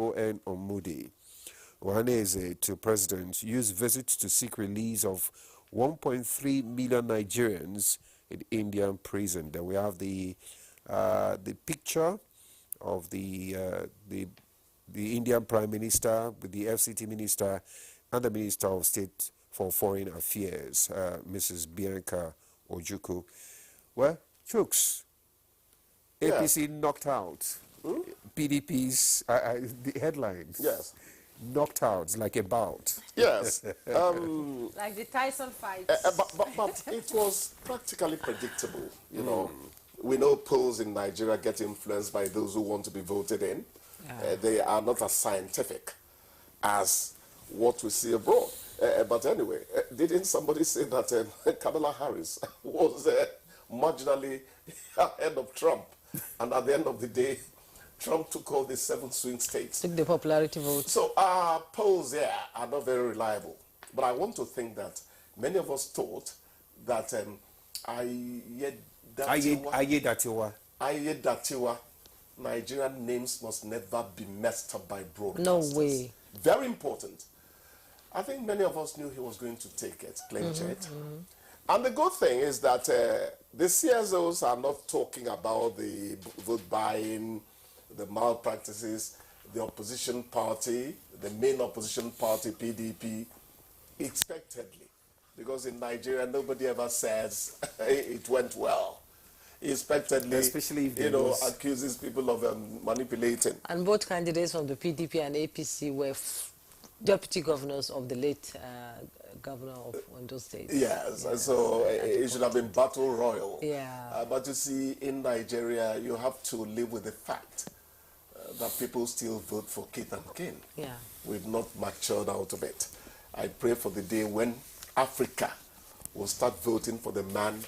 UON Omudi. Ohaneze to President use visit to seek release of 1.3 million Nigerians in Indian prison. Then we have the picture of the Indian Prime Minister with the FCT Minister and the Minister of State for Foreign Affairs, Mrs. Bianca Ojukwu. Well, Chooks, APC knocked out. PDP's the headlines. Yes. Knocked out like a bout. Yes. Like the Tyson fight. But it was practically predictable. You know, we know polls in Nigeria get influenced by those who want to be voted in. They are not as scientific as what we see abroad. But anyway, didn't somebody say that Kamala Harris was marginally ahead of Trump? And at the end of the day, Trump took all the 7 swing states. Took the popularity vote. So our polls here are not very reliable. But I want to think that many of us thought that Ayedatiwa, Nigerian names must never be messed up by broadcasters. No way. Very important. I think many of us knew he was going to take it, clinch it. And the good thing is that the CSOs are not talking about the vote buying, the malpractices. The opposition party, the main opposition party, PDP, expectedly. Because in Nigeria, nobody ever says it went well. Expectedly, especially if accuses people of manipulating. And both candidates from the PDP and APC were deputy governors of the late governor of Ondo State. Yes, and so it should have been battle royal. Yeah. But you see, in Nigeria, you have to live with the fact that people still vote for kith and kin. Yeah. We've not matured out of it. I pray for the day when Africa will start voting for the man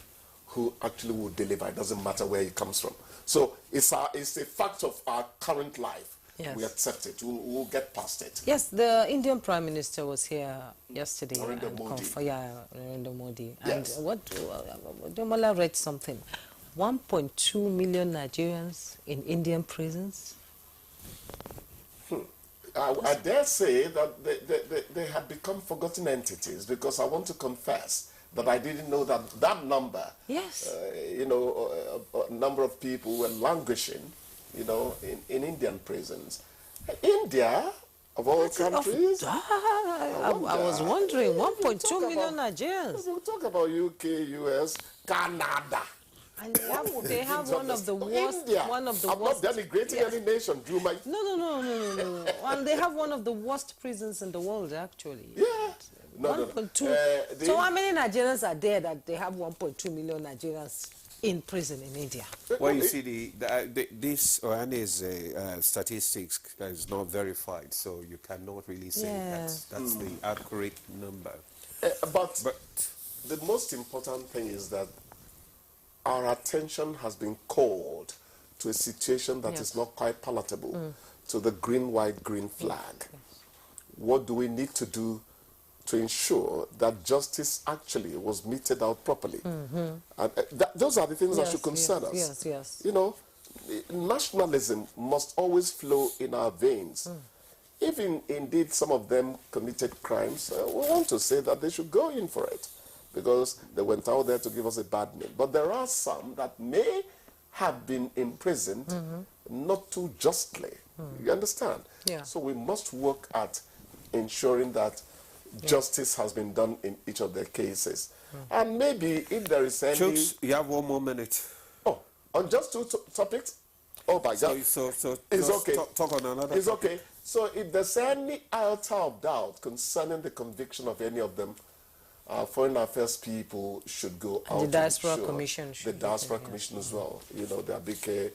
who actually will deliver. It doesn't matter where he comes from. So it's a fact of our current life. Yes. We accept it. We'll get past it. Yes, the Indian Prime Minister was here yesterday. Narendra Modi. Narendra Modi. Yes. And Demola read something. 1.2 million Nigerians in Indian prisons. I dare say that they have become forgotten entities, because I want to confess that I didn't know that number. Yes. A number of people were languishing, in Indian prisons. India, of all countries. I was wondering, 1.2 million Nigerians. We'll talk about UK, US, Canada. And they have one of the worst. India. One of the I'm worst. not denigrating any nation. No. And they have one of the worst prisons in the world, actually. Yeah. 1.2. So how many Nigerians are there that they have 1.2 million Nigerians in prison in India? Well, you see, this Ohane's statistics is not verified, so you cannot really say that's the accurate number. But the most important thing is that our attention has been called to a situation that is not quite palatable, to the green, white, green flag. Yes. What do we need to do to ensure that justice actually was meted out properly? And those are the things that should concern us. Yes. Nationalism must always flow in our veins. If indeed some of them committed crimes, we want to say that they should go in for it, because they went out there to give us a bad name. But there are some that may have been imprisoned not too justly. You understand? Yeah. So we must work at ensuring that justice has been done in each of their cases. And maybe if there is any... Chooks, you have 1 more minute. Oh, on just 2 topics? Oh my God. So it's okay. Talk on another It's topic. okay. So if there's any iota of doubt concerning the conviction of any of them, foreign affairs people should go out. The Diaspora Commission. The Diaspora Commission as well. The Abike,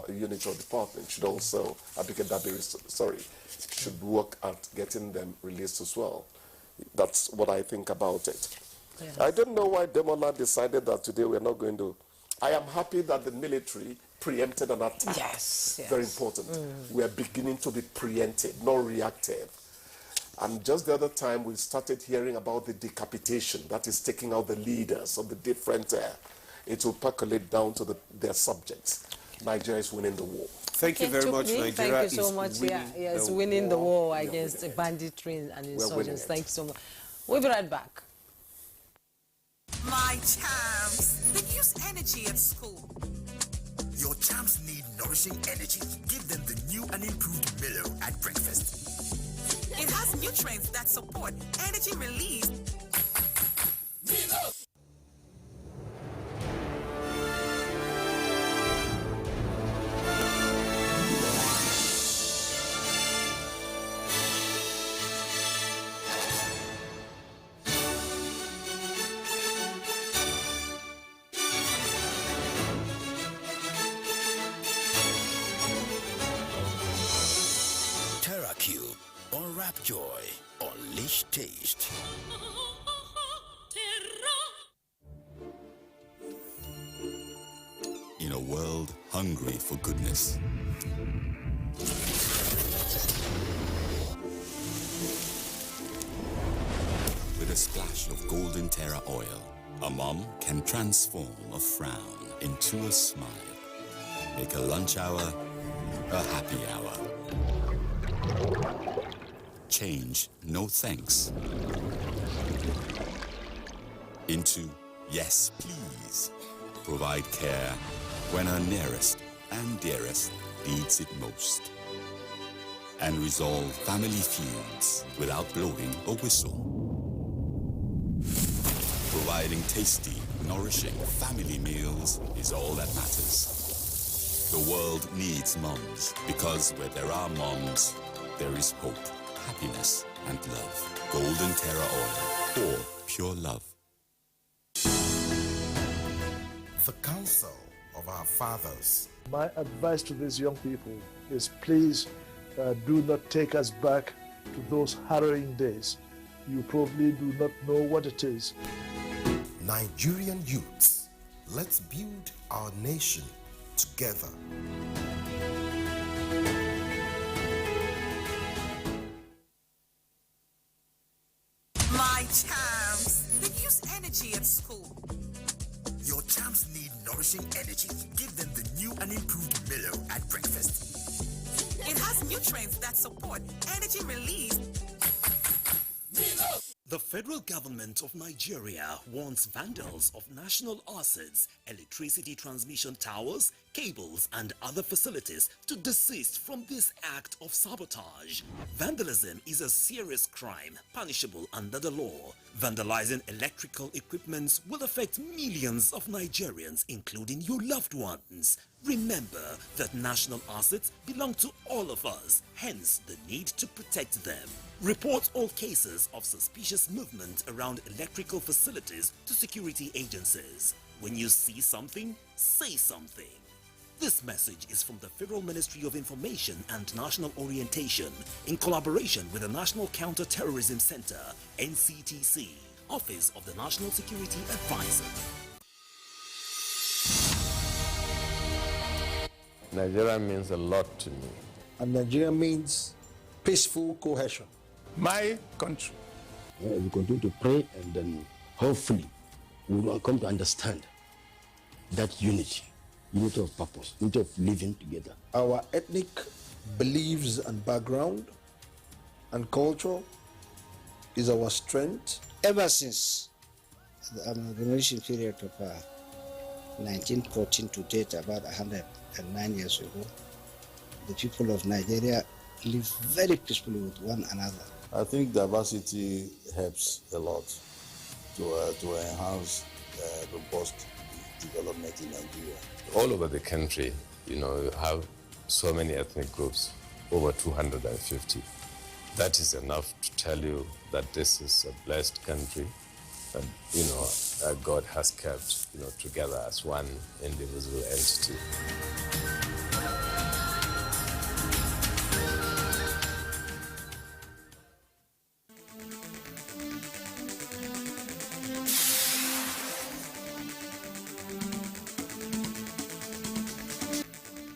the unit or department should also, Abike Dabiri, should work at getting them released as well. That's what I think about it. Yes. I don't know why Demola decided that today we're not going to. I am happy that the military preempted an attack. Yes. Very important. We are beginning to be preemptive, not reactive. And just the other time, we started hearing about the decapitation, that is taking out the leaders of the different, it will percolate down to their subjects. Nigeria is winning the war. Thank you very much, Nigeria. Thank you so much. Yes, winning the war against banditry and insurgents. Thank you so much. We'll be right back. My champs, they use energy at school. Your champs need nourishing energy. Give them the new and improved Milo at breakfast. It has nutrients that support energy release. Milo! Cube, unwrap joy, unleash taste. In a world hungry for goodness, with a splash of golden Terra oil, a mom can transform a frown into a smile. Make a lunch hour a happy hour. Change no thanks into yes please. Provide care when our nearest and dearest needs it most. And resolve family feuds without blowing a whistle. Providing tasty, nourishing family meals is all that matters. The world needs moms, because where there are moms, there is hope, happiness, and love. Golden Terra Oil, or pure love. The counsel of our fathers. My advice to these young people is please do not take us back to those harrowing days. You probably do not know what it is. Nigerian youths, let's build our nation together. My champs, they use energy at school. Your champs need nourishing energy. Give them the new and improved Milo at breakfast. It has nutrients that support energy release. The federal government of Nigeria warns vandals of national assets, electricity transmission towers, cables, and other facilities to desist from this act of sabotage. Vandalism is a serious crime, punishable under the law. Vandalizing electrical equipments will affect millions of Nigerians, including your loved ones. Remember that national assets belong to all of us, hence the need to protect them. Report all cases of suspicious movement around electrical facilities to security agencies. When you see something, say something. This message is from the Federal Ministry of Information and National Orientation in collaboration with the National Counter-Terrorism Center, NCTC, Office of the National Security Advisor. Nigeria means a lot to me. And Nigeria means peaceful cohesion. My country. We continue to pray, and then hopefully we will come to understand that unity of purpose, unity of living together. Our ethnic beliefs and background and culture is our strength. Ever since the amalgamation period of 1914 to date, about 109 years ago, the people of Nigeria live very peacefully with one another. I think diversity helps a lot to enhance robust development in Nigeria. All over the country, you have so many ethnic groups, over 250. That is enough to tell you that this is a blessed country, and God has kept, together as one indivisible entity.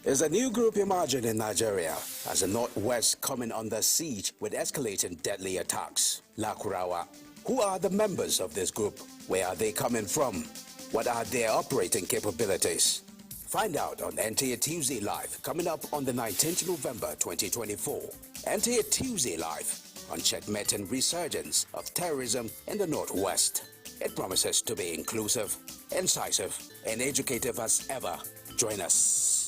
There's a new group emerging in Nigeria as the Northwest coming under siege with escalating deadly attacks. Lakurawa. Who are the members of this group? Where are they coming from? What are their operating capabilities? Find out on NTA Tuesday Live, coming up on the 19th November 2024. NTA Tuesday Live on checkmate and resurgence of terrorism in the Northwest. It promises to be inclusive, incisive, and educative as ever. Join us.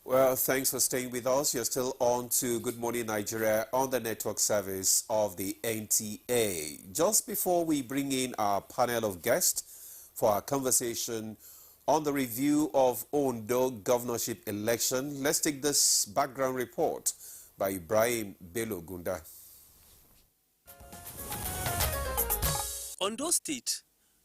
Well, thanks for staying with us. You're still on to Good Morning Nigeria on the network service of the NTA. Just before we bring in our panel of guests for our conversation on the review of Ondo governorship election, let's take this background report by Ibrahim Bello Gunda. Ondo State,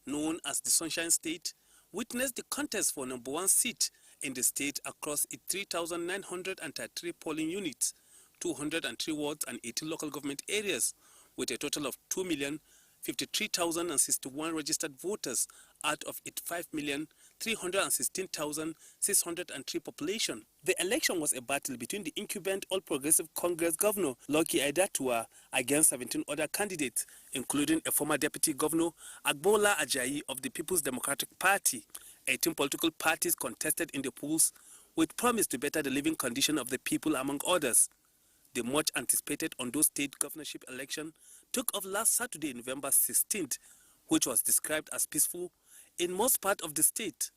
known as the Sunshine State, witnessed the contest for #1 seat in the state across its 3,933 polling units, 203 wards and 18 local government areas, with a total of 2,053,061 registered voters out of its 5,316,603 population. The election was a battle between the incumbent All Progressive Congress Governor Lucky Aiyedatiwa against 17 other candidates, including a former Deputy Governor Agbola Ajayi of the People's Democratic Party. 18 political parties contested in the polls with promise to better the living condition of the people, among others. The much anticipated Ondo State governorship election took off last Saturday, November 16th, which was described as peaceful in most parts of the state.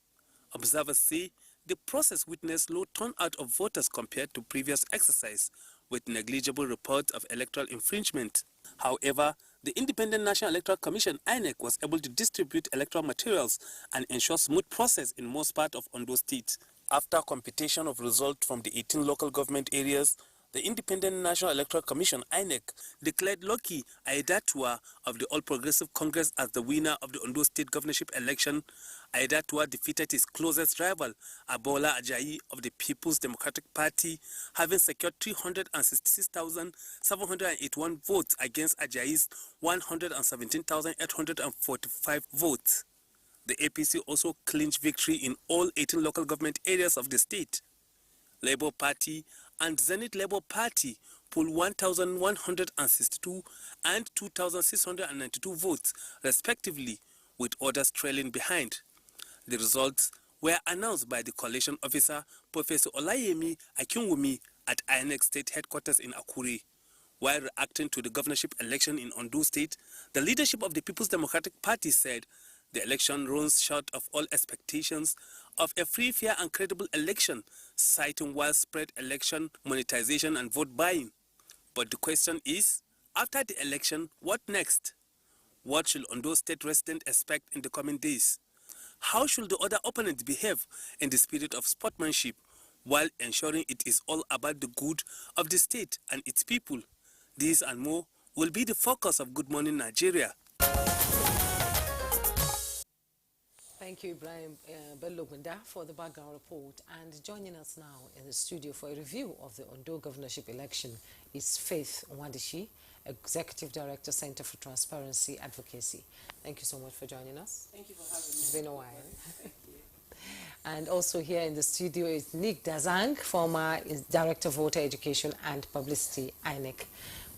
Observers say the process witnessed low turnout of voters compared to previous exercise, with negligible reports of electoral infringement. However, the Independent National Electoral Commission, INEC, was able to distribute electoral materials and ensure smooth process in most parts of Ondo State. After computation of results from the 18 local government areas, the Independent National Electoral Commission, INEC, declared Lucky Aiyedatiwa of the All Progressive Congress as the winner of the Ondo State governorship election. Aiyedatiwa defeated his closest rival, Agbola Ajayi of the People's Democratic Party, having secured 366,781 votes against Ajayi's 117,845 votes. The APC also clinched victory in all 18 local government areas of the state. Labour Party and Zenith Labour Party polled 1,162 and 2,692 votes, respectively, with others trailing behind. The results were announced by the coalition officer, Professor Olayemi Akinwumi, at INEC State Headquarters in Akure. While reacting to the governorship election in Ondo State, the leadership of the People's Democratic Party said the election runs short of all expectations of a free, fair and credible election, citing widespread election monetization and vote buying. But the question is, after the election, what next? What should Ondo State residents expect in the coming days? How should the other opponents behave in the spirit of sportsmanship while ensuring it is all about the good of the state and its people? These and more will be the focus of Good Morning Nigeria. Thank you, Ibrahim Bello Gunda, for the background report. And joining us now in the studio for a review of the Ondo governorship election is Faith Nwadishi, Executive Director, Center for Transparency Advocacy. Thank you so much for joining us. Thank you for having me. It's been a while. And also here in the studio is Nick Dazang, former Director of Voter Education and Publicity, INEC.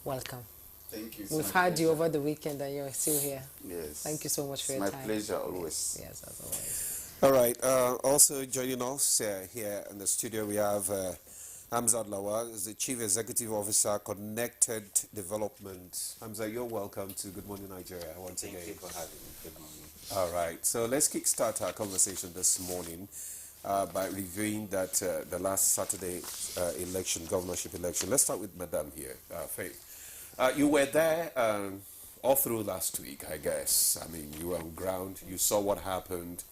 Welcome. Thank you. We've had you over the weekend and you're still here. Yes. Thank you so much for your time. My pleasure always. Yes, as always. All right. Also joining us here in the studio, we have Hamza Lawal, is the Chief Executive Officer, Connected Development. Hamza, you're welcome to Good Morning Nigeria once again. Thank you for having me. Good morning. All right. So let's kickstart our conversation this morning by reviewing that the last Saturday governorship election. Let's start with Madam here, Faith. You were there all through last week, I guess. I mean, you were on ground, you saw what happened,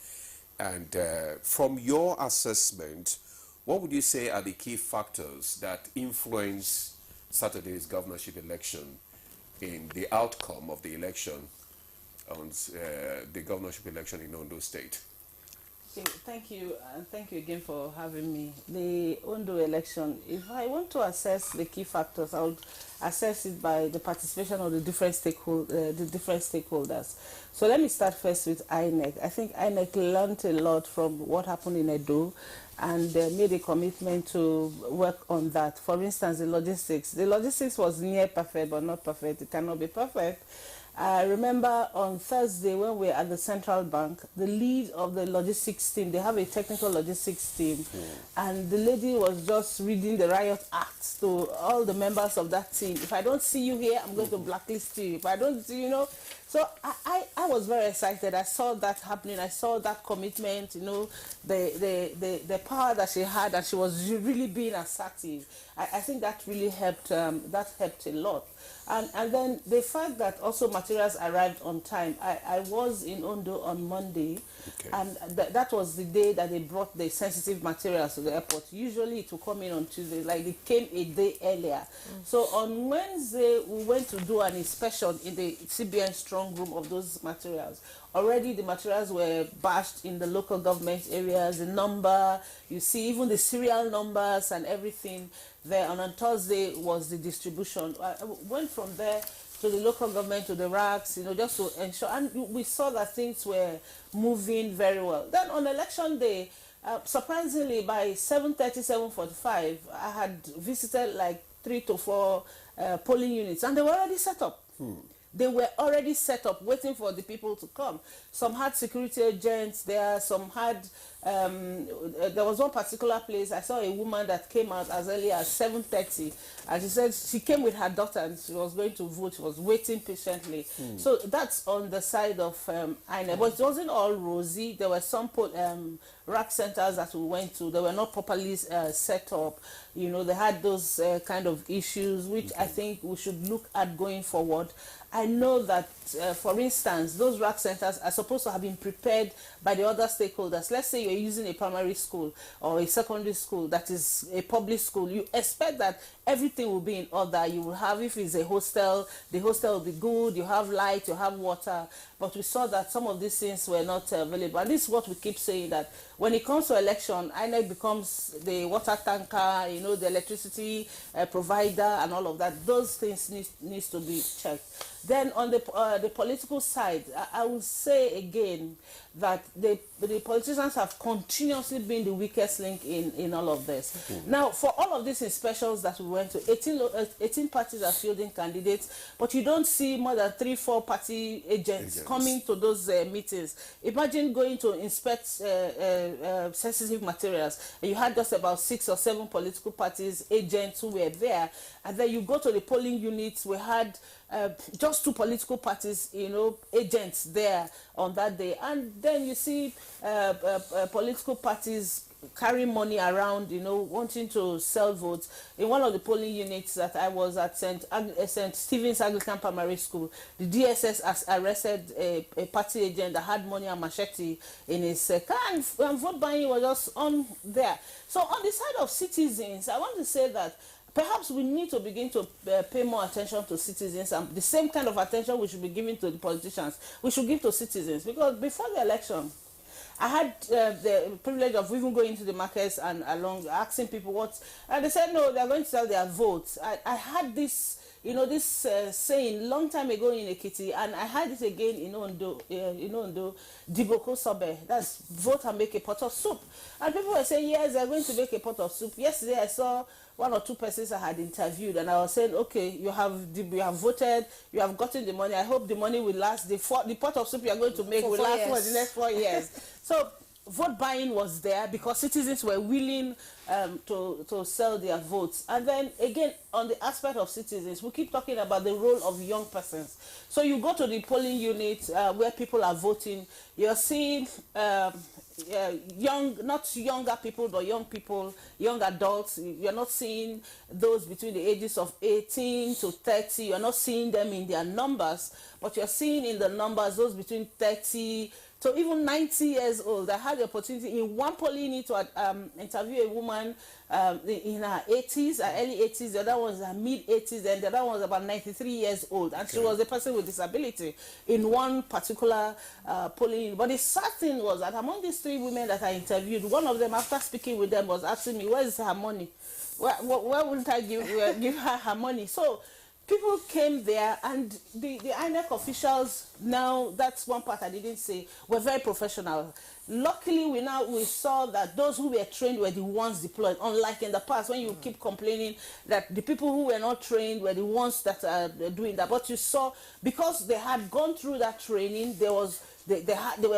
and from your assessment, what would you say are the key factors that influence Saturday's governorship election in the outcome of the election on the governorship election in Ondo State? Thank you, and thank you again for having me. The Ondo election, if I want to assess the key factors, I would assess it by the participation of the different stakeholders. So let me start first with INEC. I think INEC learned a lot from what happened in Edo, and made a commitment to work on that. For instance, the logistics. The logistics was near perfect, but not perfect. It cannot be perfect. I remember on Thursday when we were at the Central Bank, the lead of the logistics team, they have a technical logistics team, and the lady was just reading the riot act to all the members of that team. If I don't see you here, I'm going to blacklist you. If I don't see, you know. So I was very excited. I saw that happening. I saw that commitment, you know, the power that she had, and she was really being assertive. I think that really helped, that helped a lot. And then the fact that also materials arrived on time. I was in Ondo on Monday, and that was the day that they brought the sensitive materials to the airport. Usually it will come in on Tuesday, like it came a day earlier. So on Wednesday, we went to do an inspection in the CBN strong room of those materials. Already the materials were bashed in the local government areas, the number, you see even the serial numbers and everything there. And on Thursday was the distribution. I went from there to the local government, to the racks, you know, just to ensure. And we saw that things were moving very well. Then on election day, surprisingly, by 7:30, 7:45, I had visited like 3 to 4 polling units, and they were already set up. They were already set up, waiting for the people to come. Some had security agents there, some had, there was one particular place, I saw a woman that came out as early as 7:30, and she said she came with her daughter and she was going to vote, she was waiting patiently. So that's on the side of INEC, but it wasn't all rosy. There were some rack centers that we went to, they were not properly set up. You know, they had those kind of issues, which I think we should look at going forward. I know that, for instance, those rack centers are supposed to have been prepared by the other stakeholders. Let's say you're using a primary school or a secondary school that is a public school. You expect that everything will be in order. You will have, if it's a hostel, the hostel will be good, you have light, you have water. But we saw that some of these things were not available. And this is what we keep saying, that when it comes to election, INEC becomes the water tanker, you know, the electricity provider and all of that. Those things needs to be checked. Then on the political side, I will say again that the politicians have continuously been the weakest link in all of this. Now, for all of these inspections that we went to, 18 parties are fielding candidates, but you don't see more than 3-4 party agents coming to those meetings. Imagine going to inspect sensitive materials, and you had just about 6 or 7 political parties agents who were there, and then you go to the polling units, we had just 2 political parties, you know, agents there on that day. And then you see political parties carrying money around, you know, wanting to sell votes. In one of the polling units that I was at, St. Stephen's Anglican Primary School, the DSS has arrested a party agent that had money and machete in his car, and vote buying was just on there. So on the side of citizens, I want to say that perhaps we need to begin to pay more attention to citizens, and the same kind of attention we should be giving to the politicians, we should give to citizens. Because before the election, I had the privilege of even going to the markets and along asking people what, and they said no, they're going to sell their votes. I had this, you know, this saying long time ago in Ekiti, and I had it again in Ondo, Diboko Sobe, that's vote and make a pot of soup. And people were saying, yes, they're going to make a pot of soup. Yesterday I saw 1 or 2 persons I had interviewed, and I was saying, okay, you have voted, you have gotten the money. I hope the money will last. The pot of soup you are going to make will last for the next 4 years. So vote buying was there because citizens were willing to sell their votes. And then again, on the aspect of citizens, we keep talking about the role of young persons. So you go to the polling unit where people are voting, you're seeing young, not younger people, but young people, young adults. You're not seeing those between the ages of 18 to 30. You're not seeing them in their numbers, but you're seeing in the numbers those between 30 to even 90 years old. I had the opportunity in one polling unit to interview a woman in her 80s, her early 80s, the other one was her mid 80s, and the other one was about 93 years old, and she was a person with disability in one particular polling unit. But the sad thing was that among these 3 women that I interviewed, one of them, after speaking with them, was asking me, where is her money? Where wouldn't I give her money? So people came there, and the INEC officials, now that's one part I didn't say, were very professional. Luckily, we saw that those who were trained were the ones deployed, unlike in the past when you keep complaining that the people who were not trained were the ones that are doing that. But you saw, because they had gone through that training, they were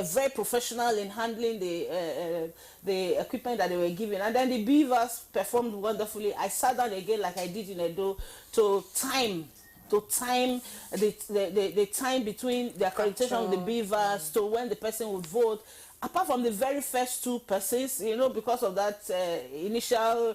very professional in handling the equipment that they were given. And then the beavers performed wonderfully. I sat down again like I did in Edo to time the time between the accreditation of the beavers to when the person would vote. Apart from the very first two persons, because of that initial,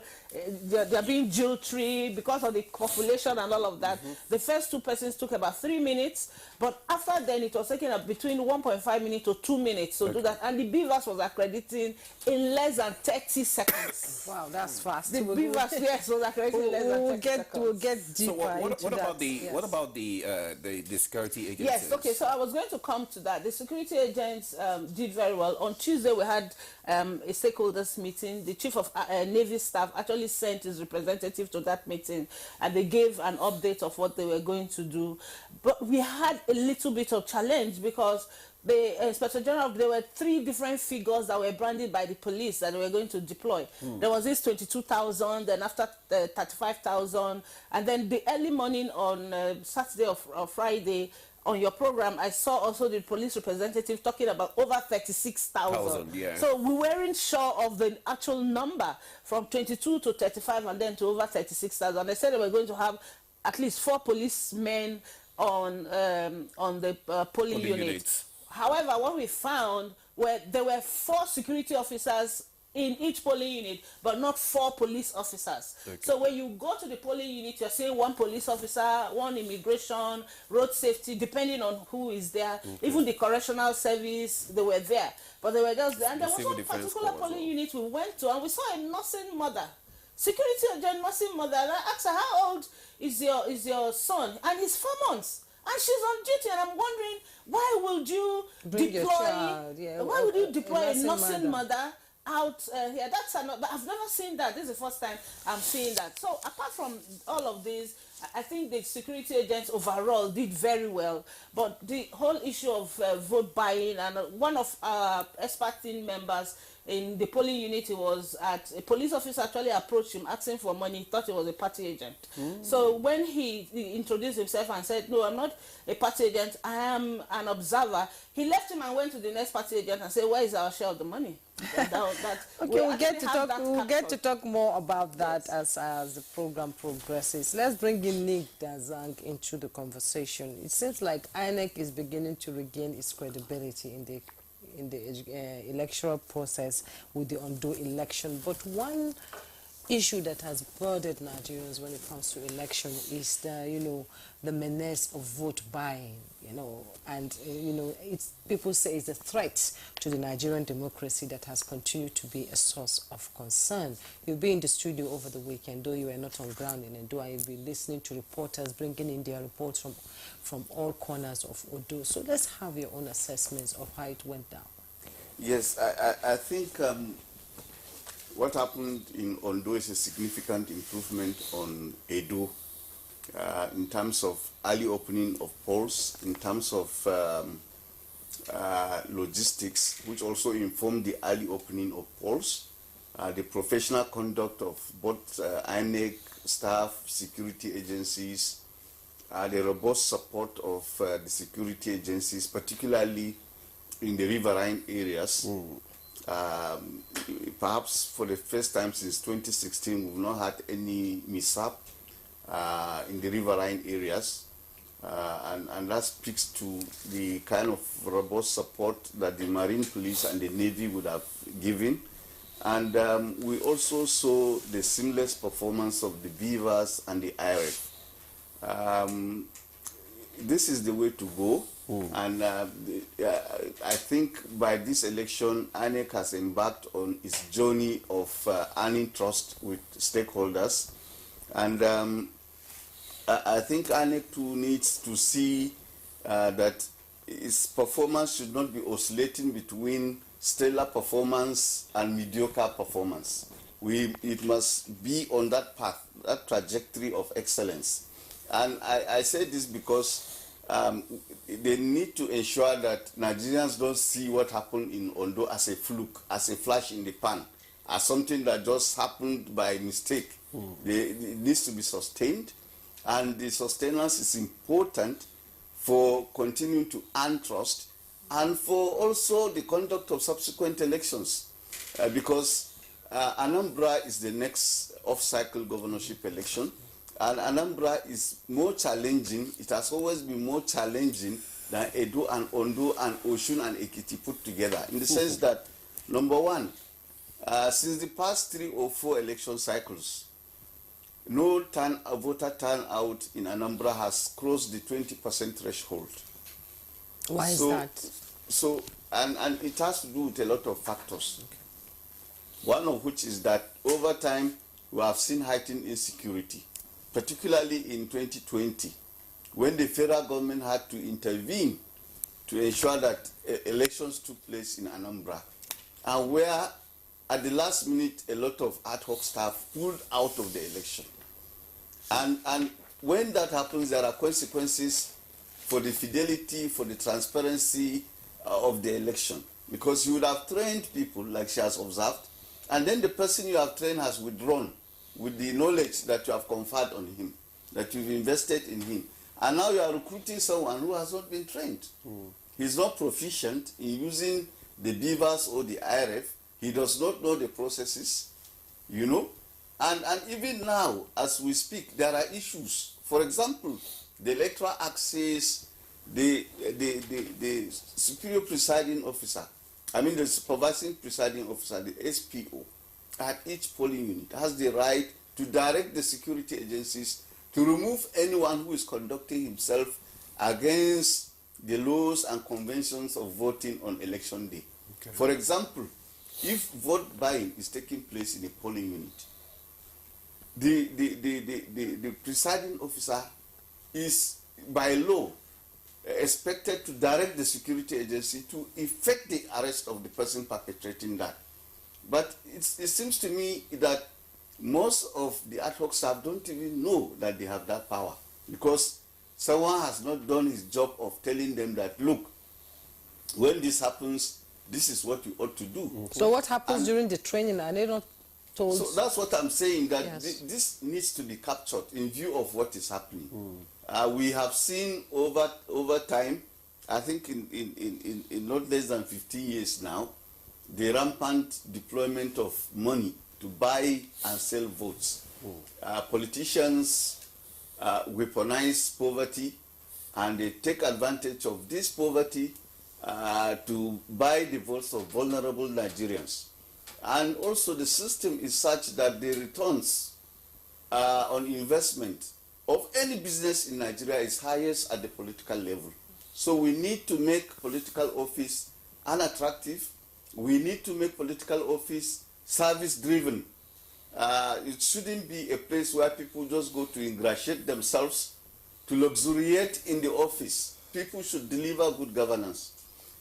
they're being jewelry, because of the population and all of that, the first two persons took about 3 minutes, but after then it was taking up between 1.5 minutes to 2 minutes to do that, and the beavers was accrediting in less than 30 seconds. Wow, that's fast. The beavers, yes, was accrediting in less than 30 seconds. We'll get deeper what about the security agencies? Yes, okay, so I was going to come to that. The security agents did very well. On Tuesday, we had a stakeholders meeting. The Chief of Navy Staff actually sent his representative to that meeting, and they gave an update of what they were going to do. But we had a little bit of challenge because the Inspector General, there were 3 different figures that were branded by the police that they were going to deploy. There was this 22,000, then after 35,000, and then the early morning on Saturday or Friday, on your program, I saw also the police representative talking about over 36,000. Yeah. So we weren't sure of the actual number from 22 to 35 and then to over 36,000. They said they were going to have at least 4 policemen on the polling unit. However, what we found were there were 4 security officers in each polling unit, but not 4 police officers. Okay. So when you go to the polling unit, you're seeing 1 police officer, 1 immigration, road safety, depending on who is there. Okay. Even the correctional service, they were there. But they were just there. And there was one particular polling unit we went to, and we saw a nursing mother, security agent nursing mother. And I asked her, how old is your son? And he's 4 months. And she's on duty, and I'm wondering, why would you deploy a nursing mother out here? That's but I've never seen that. This is the first time I'm seeing that. So apart from all of this, I think the security agents overall did very well. But the whole issue of vote buying, and one of our expert team members in the polling unit, was at a police officer actually approached him asking for money. He thought he was a party agent. So when he introduced himself and said, no, I'm not a party agent, I am an observer, he left him and went to the next party agent and said, where is our share of the money? Okay, we'll get to talk more about that as the program progresses. Let's bring in Nick Dazang into the conversation. It seems like INEC is beginning to regain its credibility in the electoral process with the Ondo election. But one issue that has burdened Nigerians when it comes to election is the menace of vote buying, and people say it's a threat to the Nigerian democracy that has continued to be a source of concern. You'll be in the studio over the weekend, though you are not on ground in Edo. You'll be listening to reporters bringing in their reports from all corners of Odo. So let's have your own assessments of how it went down. Yes, I think what happened in Ondo is a significant improvement on Edo in terms of early opening of polls, in terms of logistics, which also informed the early opening of polls, the professional conduct of both INEC staff, security agencies, the robust support of the security agencies, particularly in the riverine areas. Perhaps for the first time since 2016, we've not had any mishap in the riverine areas, and that speaks to the kind of robust support that the Marine Police and the Navy would have given. And we also saw the seamless performance of the beavers and the IRF. This is the way to go. And I think by this election, INEC has embarked on its journey of earning trust with stakeholders. And I think INEC too needs to see that its performance should not be oscillating between stellar performance and mediocre performance. It must be on that path, that trajectory of excellence. And I say this because they need to ensure that Nigerians don't see what happened in Ondo as a fluke, as a flash in the pan, as something that just happened by mistake. It needs to be sustained, and the sustenance is important for continuing to earn trust and for also the conduct of subsequent elections, because Anambra is the next off-cycle governorship election, and Anambra is more challenging. It has always been more challenging than Edo and Ondo and Osun and Ekiti put together, in the sense that, number one, since the past 3 or 4 election cycles, no voter turnout in Anambra has crossed the 20% threshold. Why is that? So, and it has to do with a lot of factors. Okay. One of which is that over time we have seen heightened insecurity, particularly in 2020, when the federal government had to intervene to ensure that elections took place in Anambra, and where at the last minute a lot of ad hoc staff pulled out of the election. And when that happens, there are consequences for the fidelity, for the transparency of the election, because you would have trained people, like she has observed, and then the person you have trained has withdrawn with the knowledge that you have conferred on him, that you've invested in him, and now you are recruiting someone who has not been trained. He's not proficient in using the beavers or the IRF. He does not know the processes, you know. And even now, as we speak, there are issues. For example, the electoral access, the superior presiding officer, I mean the supervising presiding officer, the SPO, at each polling unit has the right to direct the security agencies to remove anyone who is conducting himself against the laws and conventions of voting on election day. Okay. For example, if vote buying is taking place in a polling unit, the presiding officer is by law expected to direct the security agency to effect the arrest of the person perpetrating that. But it seems to me that most of the ad hoc staff don't even know that they have that power, because someone has not done his job of telling them that, look, when this happens, this is what you ought to do. So what happens during the training? Are they not told? So that's what I'm saying, that yes, this needs to be captured in view of what is happening. We have seen over time, I think in not less than 15 years now, the rampant deployment of money to buy and sell votes. Politicians weaponize poverty, and they take advantage of this poverty to buy the votes of vulnerable Nigerians. And also the system is such that the returns on investment of any business in Nigeria is highest at the political level. So we need to make political office unattractive. We need to make political office service-driven. It shouldn't be a place where people just go to ingratiate themselves, to luxuriate in the office. People should deliver good governance.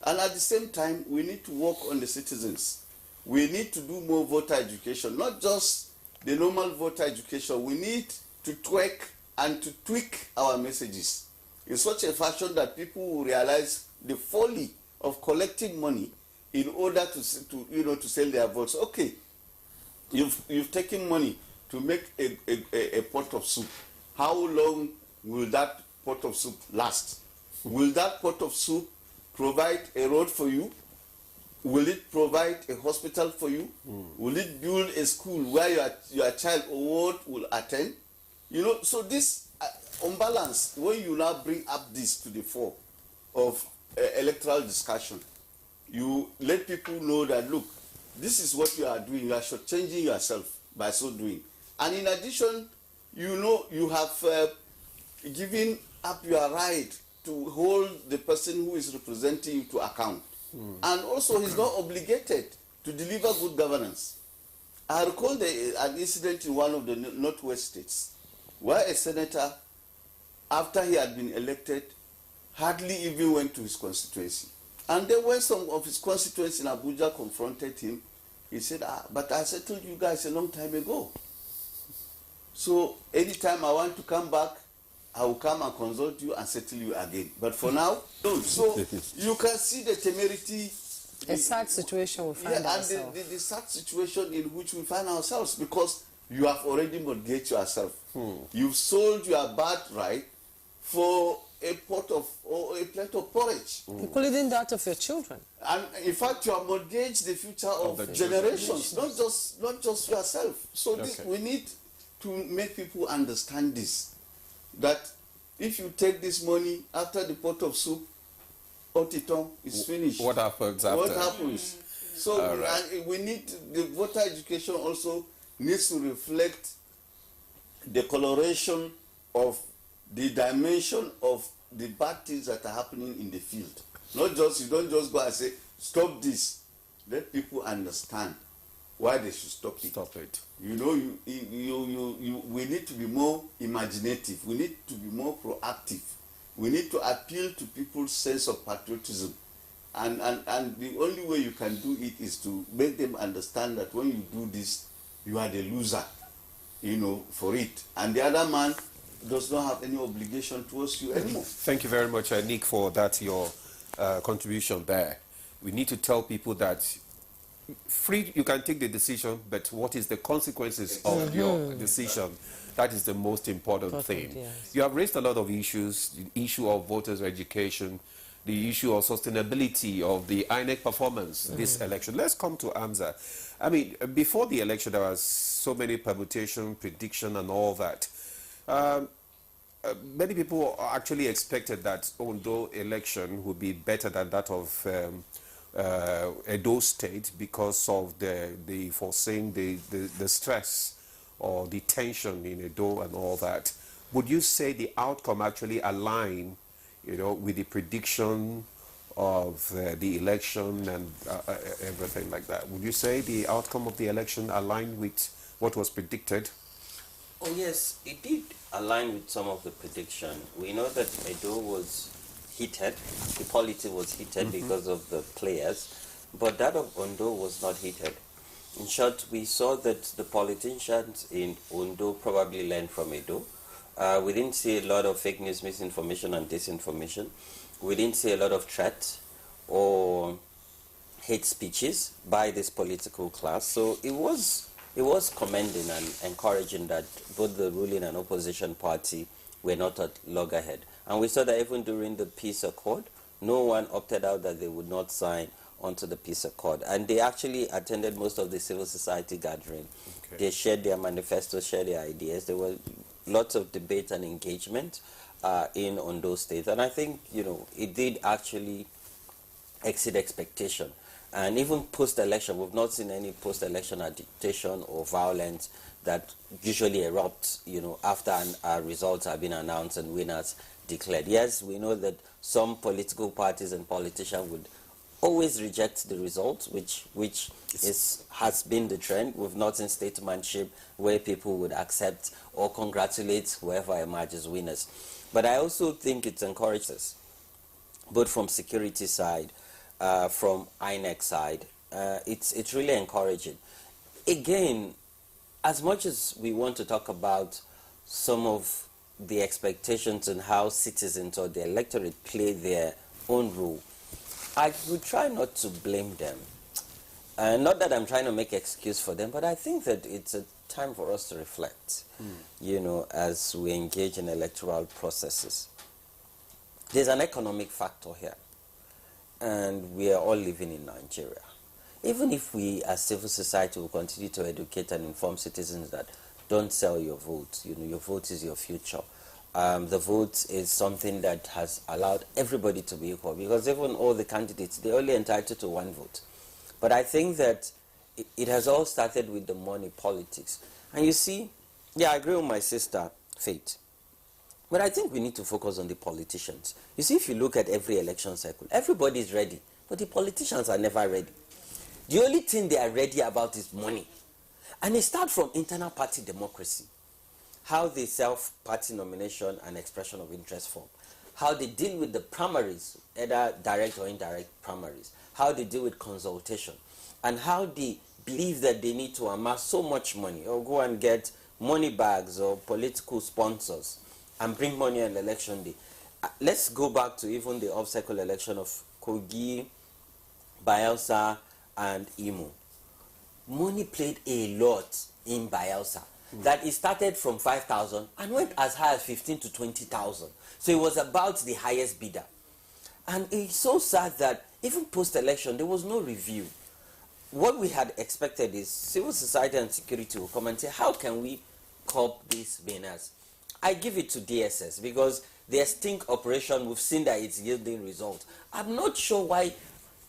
And at the same time, we need to work on the citizens. We need to do more voter education, not just the normal voter education. We need to tweak and to tweak our messages in such a fashion that people will realize the folly of collecting money in order to sell their votes. Okay, you've taken money to make a pot of soup. How long will that pot of soup last? Will that pot of soup provide a road for you? Will it provide a hospital for you? Will it build a school where your child or what will attend? You know, so this unbalance, when you now bring up this to the fore of electoral discussion, you let people know that, look, this is what you are doing. You are shortchanging yourself by so doing. And in addition, you know, you have given up your right to hold the person who is representing you to account. And also, he's not obligated to deliver good governance. I recall an incident in one of the Northwest states where a senator, after he had been elected, hardly even went to his constituency. And then when some of his constituents in Abuja confronted him, he said, but I settled you guys a long time ago. So anytime I want to come back, I will come and consult you and settle you again. But for now, don't. So you can see the temerity. A sad situation we find ourselves. And the sad situation in which we find ourselves, because you have already mortgaged yourself. You've sold your birthright for a pot of or a plate of porridge, including that of your children. And in fact, you have mortgaged the future of the generations, not just yourself. So we need to make people understand this, that if you take this money after the pot of soup, Otiton is finished. What happens after? What happens? So we need, the voter education also needs to reflect the coloration of the dimension of the bad things that are happening in the field. Not just, you don't just go and say, stop this. Let people understand why they should stop it. Stop it. You know, we need to be more imaginative. We need to be more proactive. We need to appeal to people's sense of patriotism. And the only way you can do it is to make them understand that when you do this, you are the loser, you know, for it. And the other man does not have any obligation towards you anymore. Thank you very much, Nick, for that, your contribution there. We need to tell people that you can take the decision, but what is the consequences of your decision? That is the most important thing. Yes. You have raised a lot of issues, the issue of voters' education, the issue of sustainability of the INEC performance this election. Let's come to Amza. I mean, before the election, there was so many permutation, prediction, and all that. Many people actually expected that Ondo election would be better than that of Edo State because of the foreseeing the stress or the tension in Edo and all that. Would you say the outcome actually aligned, you know, with the prediction of the election and everything like that? Would you say the outcome of the election aligned with what was predicted? Oh yes, it did align with some of the prediction. We know that Edo was heated, the polity was heated because of the players, but that of Ondo was not heated. In short, we saw that the politicians in Ondo probably learned from Edo. We didn't see a lot of fake news, misinformation and disinformation. We didn't see a lot of threat or hate speeches by this political class. So it was commending and encouraging that both the ruling and opposition party were not at loggerhead. And we saw that even during the peace accord, no one opted out that they would not sign onto the peace accord. And they actually attended most of the civil society gathering. Okay. They shared their manifestos, shared their ideas. There were lots of debate and engagement in Ondo State. And I think, you know, it did actually exceed expectation. And even post-election, we've not seen any post-election agitation or violence that usually erupts, you know, after results have been announced and winners declared. Yes, we know that some political parties and politicians would always reject the results, which has been the trend. We've not seen statesmanship where people would accept or congratulate whoever emerges winners. But I also think it encourages us, both from security side, from INEC side. It's really encouraging. Again, as much as we want to talk about some of the expectations and how citizens or the electorate play their own role, I would try not to blame them. Not that I'm trying to make excuse for them, but I think that it's a time for us to reflect, you know, as we engage in electoral processes. There's an economic factor here, and we are all living in Nigeria. Even if we as civil society will continue to educate and inform citizens that don't sell your vote, you know, your vote is your future. The vote is something that has allowed everybody to be equal, because even all the candidates, they're only entitled to one vote. But I think that it has all started with the money politics. And you see, yeah, I agree with my sister, Faith. But I think we need to focus on the politicians. You see, if you look at every election cycle, everybody is ready, but the politicians are never ready. The only thing they are ready about is money. And it starts from internal party democracy. How they self-party nomination and expression of interest form. How they deal with the primaries, either direct or indirect primaries. How they deal with consultation. And how they believe that they need to amass so much money or go and get money bags or political sponsors and bring money on election day. Let's go back to even the off-cycle election of Kogi, Bayelsa, and Imo. Money played a lot in Bayelsa. That it started from 5,000 and went as high as 15 to 20,000. So it was about the highest bidder. And it's so sad that even post-election, there was no review. What we had expected is civil society and security will come and say, how can we curb these banners? I give it to DSS because their stink operation, we've seen that it's yielding results. I'm not sure why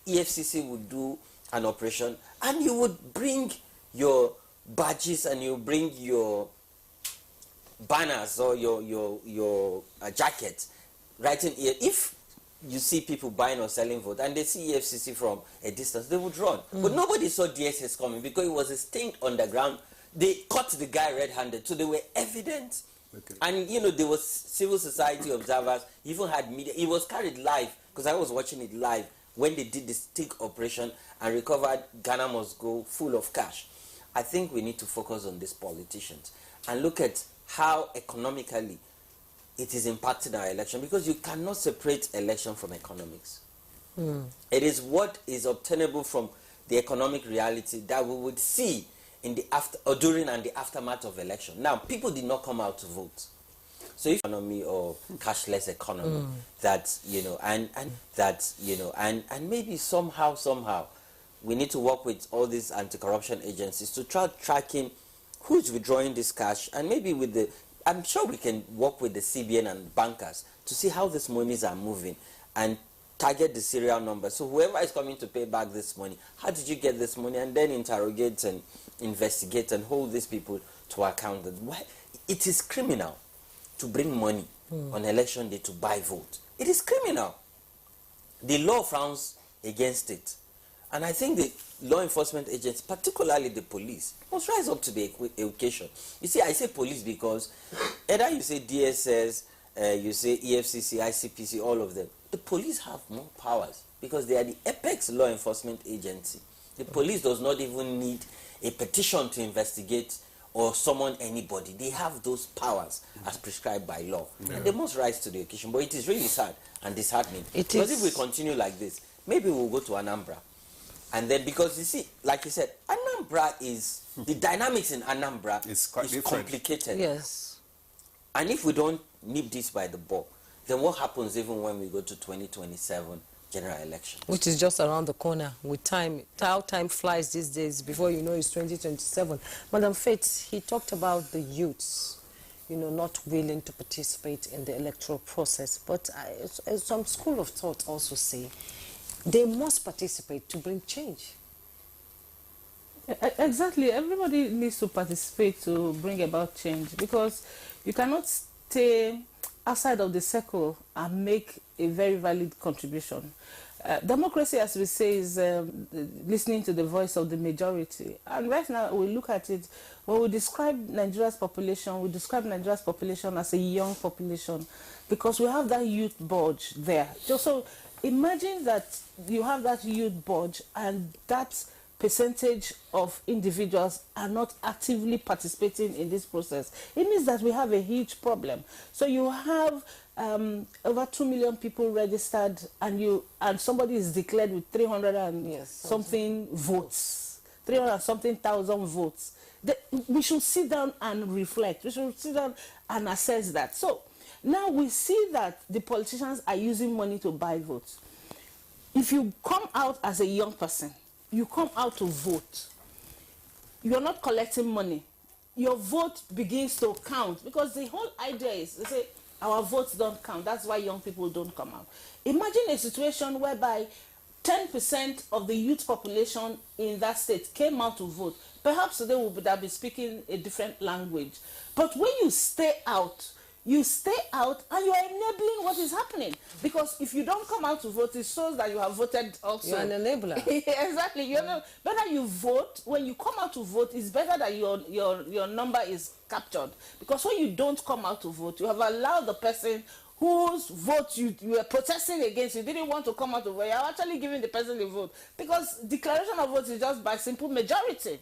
EFCC would do an operation and you would bring your badges and you bring your banners or your jackets writing here. If you see people buying or selling vote and they see EFCC from a distance, they would run. But nobody saw DSS coming because it was a stink on the ground. They caught the guy red-handed, so they were evident. Okay. And you know, there was civil society observers, even had media. It was carried live because I was watching it live when they did the stink operation and recovered Ghana Must Go full of cash. I think we need to focus on these politicians and look at how economically it is impacting our election, because you cannot separate election from economics. It is what is obtainable from the economic reality that we would see in the after or during and the aftermath of election. Now, people did not come out to vote. So if economy or cashless economy, that you know, and maybe somehow we need to work with all these anti-corruption agencies to try tracking who's withdrawing this cash, and maybe with the, I'm sure we can work with the CBN and bankers to see how these monies are moving and target the serial number. So whoever is coming to pay back this money, how did you get this money? And then interrogate and investigate and hold these people to account. Why? It is criminal to bring money on election day to buy vote. It is criminal. The law frowns against it. And I think the law enforcement agents, particularly the police, must rise up to the occasion. You see, I say police because either you say DSS, you say EFCC, ICPC, all of them. The police have more powers because they are the apex law enforcement agency. The police does not even need a petition to investigate or summon anybody. They have those powers as prescribed by law. And they must rise to the occasion. But it is really sad and disheartening. Because if we continue like this, maybe we'll go to Anambra. And then, because you see, like you said, Anambra is, the dynamics in Anambra is complicated. Yes. And if we don't nip this by the ball, then what happens even when we go to 2027 general elections? Which is just around the corner with time. How time flies these days. Before you know, it's 2027. Madam Faith, he talked about the youths, you know, not willing to participate in the electoral process. But some school of thought also say they must participate to bring change. Exactly. Everybody needs to participate to bring about change, because you cannot stay outside of the circle and make a very valid contribution. Democracy, as we say, is listening to the voice of the majority. And right now, we look at it, when we describe Nigeria's population, we describe Nigeria's population as a young population, because we have that youth bulge there. Just so imagine that you have that youth bulge and that percentage of individuals are not actively participating in this process. It means that we have a huge problem. So you have over 2 million people registered, and somebody is declared with 300 and something votes, 300 something thousand votes. We should sit down and reflect. We should sit down and assess that. So now we see that the politicians are using money to buy votes. If you come out as a young person, you come out to vote, you're not collecting money, your vote begins to count, because the whole idea is, they say, our votes don't count. That's why young people don't come out. Imagine a situation whereby 10% of the youth population in that state came out to vote. Perhaps today we would have been speaking a different language. But when you stay out and you are enabling what is happening. Because if you don't come out to vote, it shows that you have voted also. You're an enabler. Exactly. Better you vote. When you come out to vote, it's better that your number is captured. Because when you don't come out to vote, you have allowed the person whose vote you were protesting against, you didn't want to come out to vote, you're actually giving the person the vote. Because declaration of votes is just by simple majority.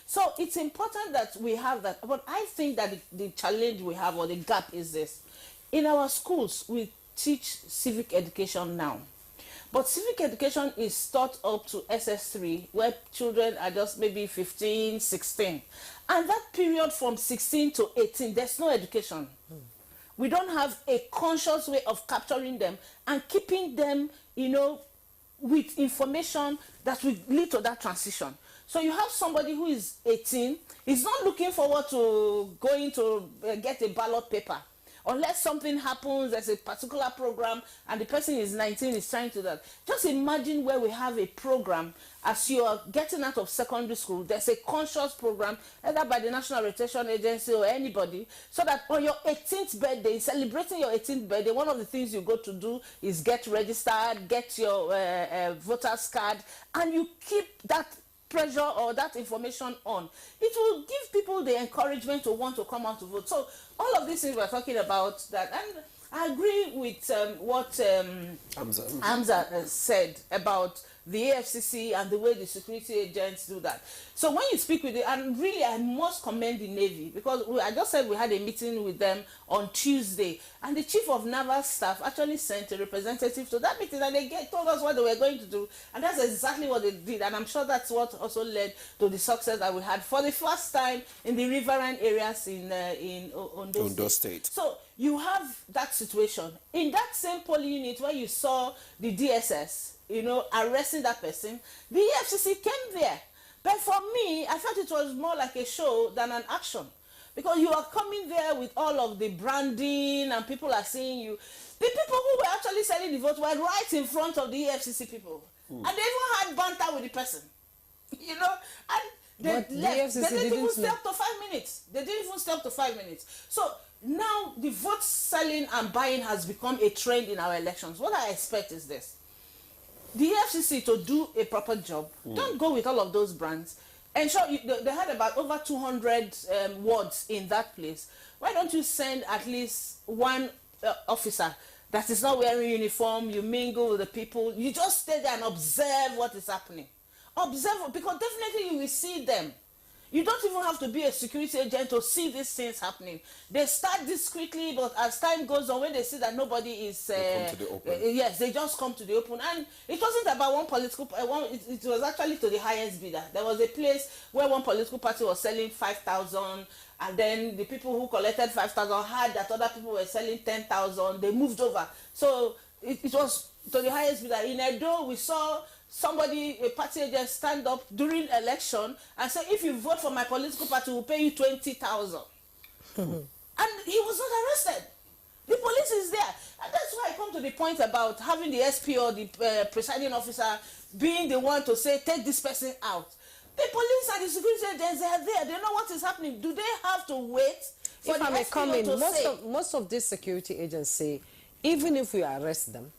So it's important that we have that. But I think that the challenge we have, or the gap, is this. In our schools, we teach civic education now. But civic education is taught up to SS3, where children are just maybe 15, 16. And that period from 16 to 18, there's no education. We don't have a conscious way of capturing them and keeping them, you know, with information that will lead to that transition. So you have somebody who is 18, he's not looking forward to going to get a ballot paper. Unless something happens, there's a particular program, and the person is 19, is trying to that. Just imagine where we have a program as you are getting out of secondary school. There's a conscious program, either by the National Rotation Agency or anybody, so that on your 18th birthday, celebrating your 18th birthday, one of the things you go to do is get registered, get your voter's card, and you keep that pressure or that information on. It will give people the encouragement to want to come out to vote. So all of these things we're talking about that, and I agree with what Hamza said about the AFCC and the way the security agents do that. So when you speak with it, and really I must commend the Navy, because I just said we had a meeting with them on Tuesday, and the Chief of Naval Staff actually sent a representative to that meeting, and they told us what they were going to do, and that's exactly what they did. And I'm sure that's what also led to the success that we had for the first time in the riverine areas in Ondo State. So you have that situation. In that same polling unit where you saw the DSS, you know, arresting that person, the EFCC came there. But for me, I felt it was more like a show than an action. Because you are coming there with all of the branding and people are seeing you. The people who were actually selling the vote were right in front of the EFCC people. And they even had banter with the person. You know, and they left. They didn't even stay up to 5 minutes. They didn't even stay up to 5 minutes. So now the vote selling and buying has become a trend in our elections. What I expect is this. The FCC, to do a proper job, don't go with all of those brands. And sure, they had about over 200 wards in that place. Why don't you send at least one officer that is not wearing uniform, you mingle with the people, you just stay there and observe what is happening. Observe, because definitely you will see them. You don't even have to be a security agent to see these things happening. They start discreetly, but as time goes on, when they see that nobody is... they come to the open. Yes, they just come to the open. And it wasn't about one political... it was actually to the highest bidder. There was a place where one political party was selling 5,000, and then the people who collected 5,000 heard that other people were selling 10,000. They moved over. So it was to the highest bidder. In Edo, we saw somebody, a party agent, stand up during election and say, if you vote for my political party, we'll pay you 20,000. And he was not arrested. The police is there. And that's why I come to the point about having the SP or the presiding officer being the one to say, take this person out. The police and the security agents, they are there. They know what is happening. Do they have to wait for the SPO to say? Most of these security agents say, even if we arrest them,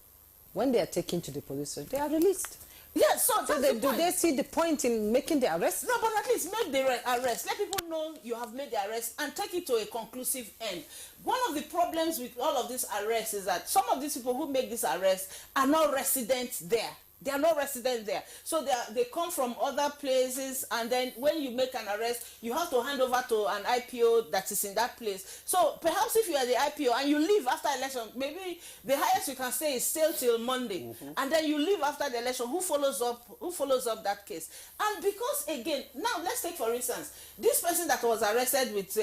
when they are taken to the police, they are released. Yes, so do they see the point in making the arrest? No, but at least make the arrest. Let people know you have made the arrest and take it to a conclusive end. One of the problems with all of these arrests is that some of these people who make this arrest are not residents there. They are not residents there. So they come from other places, and then when you make an arrest, you have to hand over to an IPO that is in that place. So perhaps if you are the IPO and you leave after election, maybe the highest you can say is still till Monday. And then you leave after the election, who follows up that case? And because, again, now let's take for instance, this person that was arrested with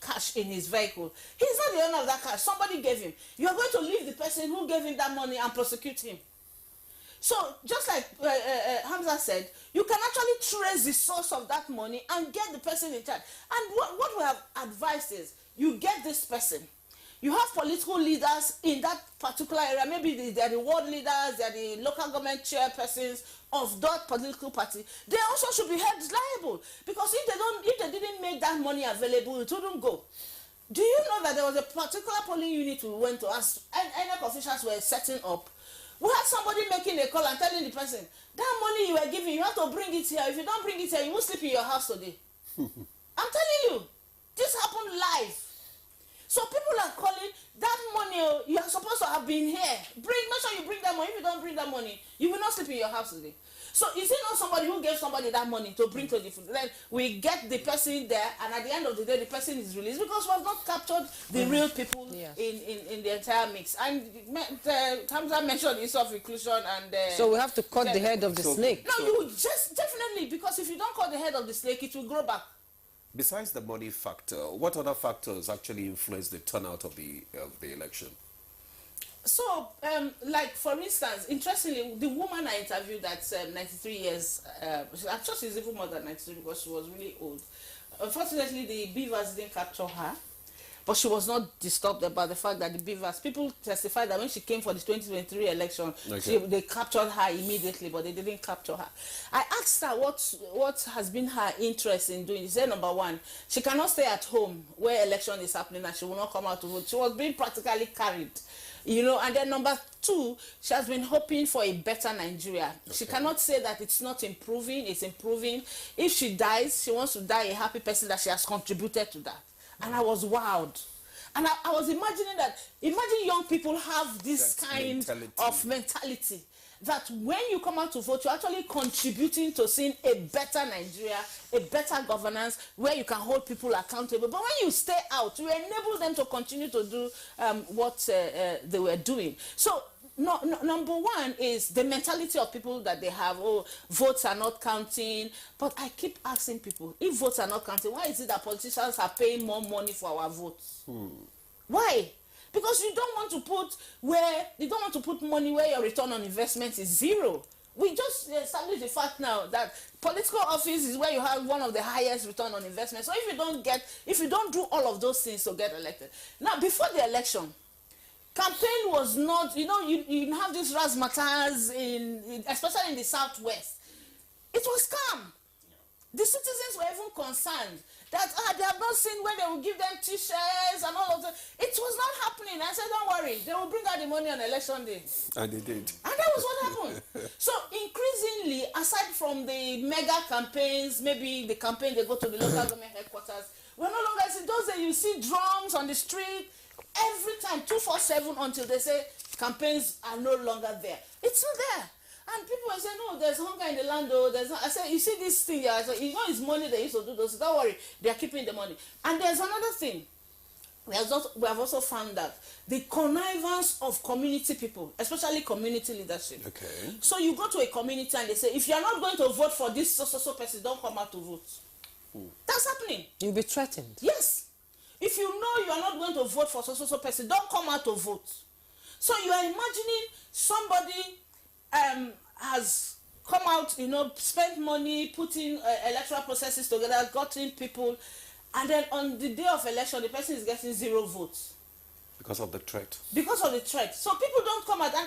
cash in his vehicle, he's not the owner of that cash. Somebody gave him. You are going to leave the person who gave him that money and prosecute him. So, just like Hamza said, you can actually trace the source of that money and get the person in charge. And what we have advised is, you get this person. You have political leaders in that particular area. Maybe they are the ward leaders, they are the local government chairpersons of that political party. They also should be held liable. Because if they didn't make that money available, it wouldn't go. Do you know that there was a particular polling unit we went to, as NEC officials were setting up? We had somebody making a call and telling the person, that money you were giving, you have to bring it here. If you don't bring it here, you won't sleep in your house today. I'm telling you, this happened live. So people are calling, that money you are supposed to have been here. Make sure you bring that that money. If you don't bring that money, you will not sleep in your house today. So is it not somebody who gave somebody that money to bring to the food? Then we get the person there, and at the end of the day, the person is released because we have not captured the real people in the entire mix. And Hamza mentioned issue of inclusion and... so we have to cut the head of the snake. No, you just definitely, because if you don't cut the head of the snake, it will grow back. Besides the money factor, what other factors actually influence the turnout of the election? So, like for instance, interestingly, the woman I interviewed that's 93 years, I'm sure she's even more than 93 because she was really old. Unfortunately, the beavers didn't capture her, but she was not disturbed about the fact that the beavers, people testified that when she came for the 2023 election, they captured her immediately, but they didn't capture her. I asked her what has been her interest in doing. She said, number one, she cannot stay at home where election is happening and she will not come out to vote. She was being practically carried. You know, and then number two, she has been hoping for a better Nigeria. She cannot say that it's not improving, it's improving. If she dies, she wants to die a happy person that she has contributed to that. And I was wowed. And I was imagining that, imagine young people have this kind of mentality. That when you come out to vote, you're actually contributing to seeing a better Nigeria, a better governance, where you can hold people accountable. But when you stay out, you enable them to continue to do what they were doing. So, number one is the mentality of people that they have, oh, votes are not counting. But I keep asking people, if votes are not counting, why is it that politicians are paying more money for our votes? Why? Because you don't want to put money where your return on investment is zero. We just established the fact now that political office is where you have one of the highest return on investment. So if you don't do all of those things to get elected. Now, before the election, campaign was not, you have these razzmatazz especially in the Southwest. It was calm. The citizens were even concerned that they have not seen when they will give them T-shirts and all of that. It was not happening. I said, don't worry, they will bring out the money on election day. And they did. And that was what happened. So increasingly, aside from the mega campaigns, maybe the campaign they go to the local government headquarters, we're no longer seeing those that you see drums on the street every time, 247 until they say campaigns are no longer there. It's not there. And people will say, no, there's hunger in the land, though. I said, you see this thing here? I said, it's money they used to do those. Don't worry, they are keeping the money. And there's another thing. We have also found that the connivance of community people, especially community leadership. Okay. So you go to a community and they say, if you are not going to vote for this so person, don't come out to vote. That's happening. You'll be threatened. Yes. If you know you are not going to vote for so person, don't come out to vote. So you are imagining somebody has come out, spent money, putting electoral processes together, gotten people, and then on the day of election, the person is getting 0 votes. Because of the threat. Because of the threat. So people don't come out, and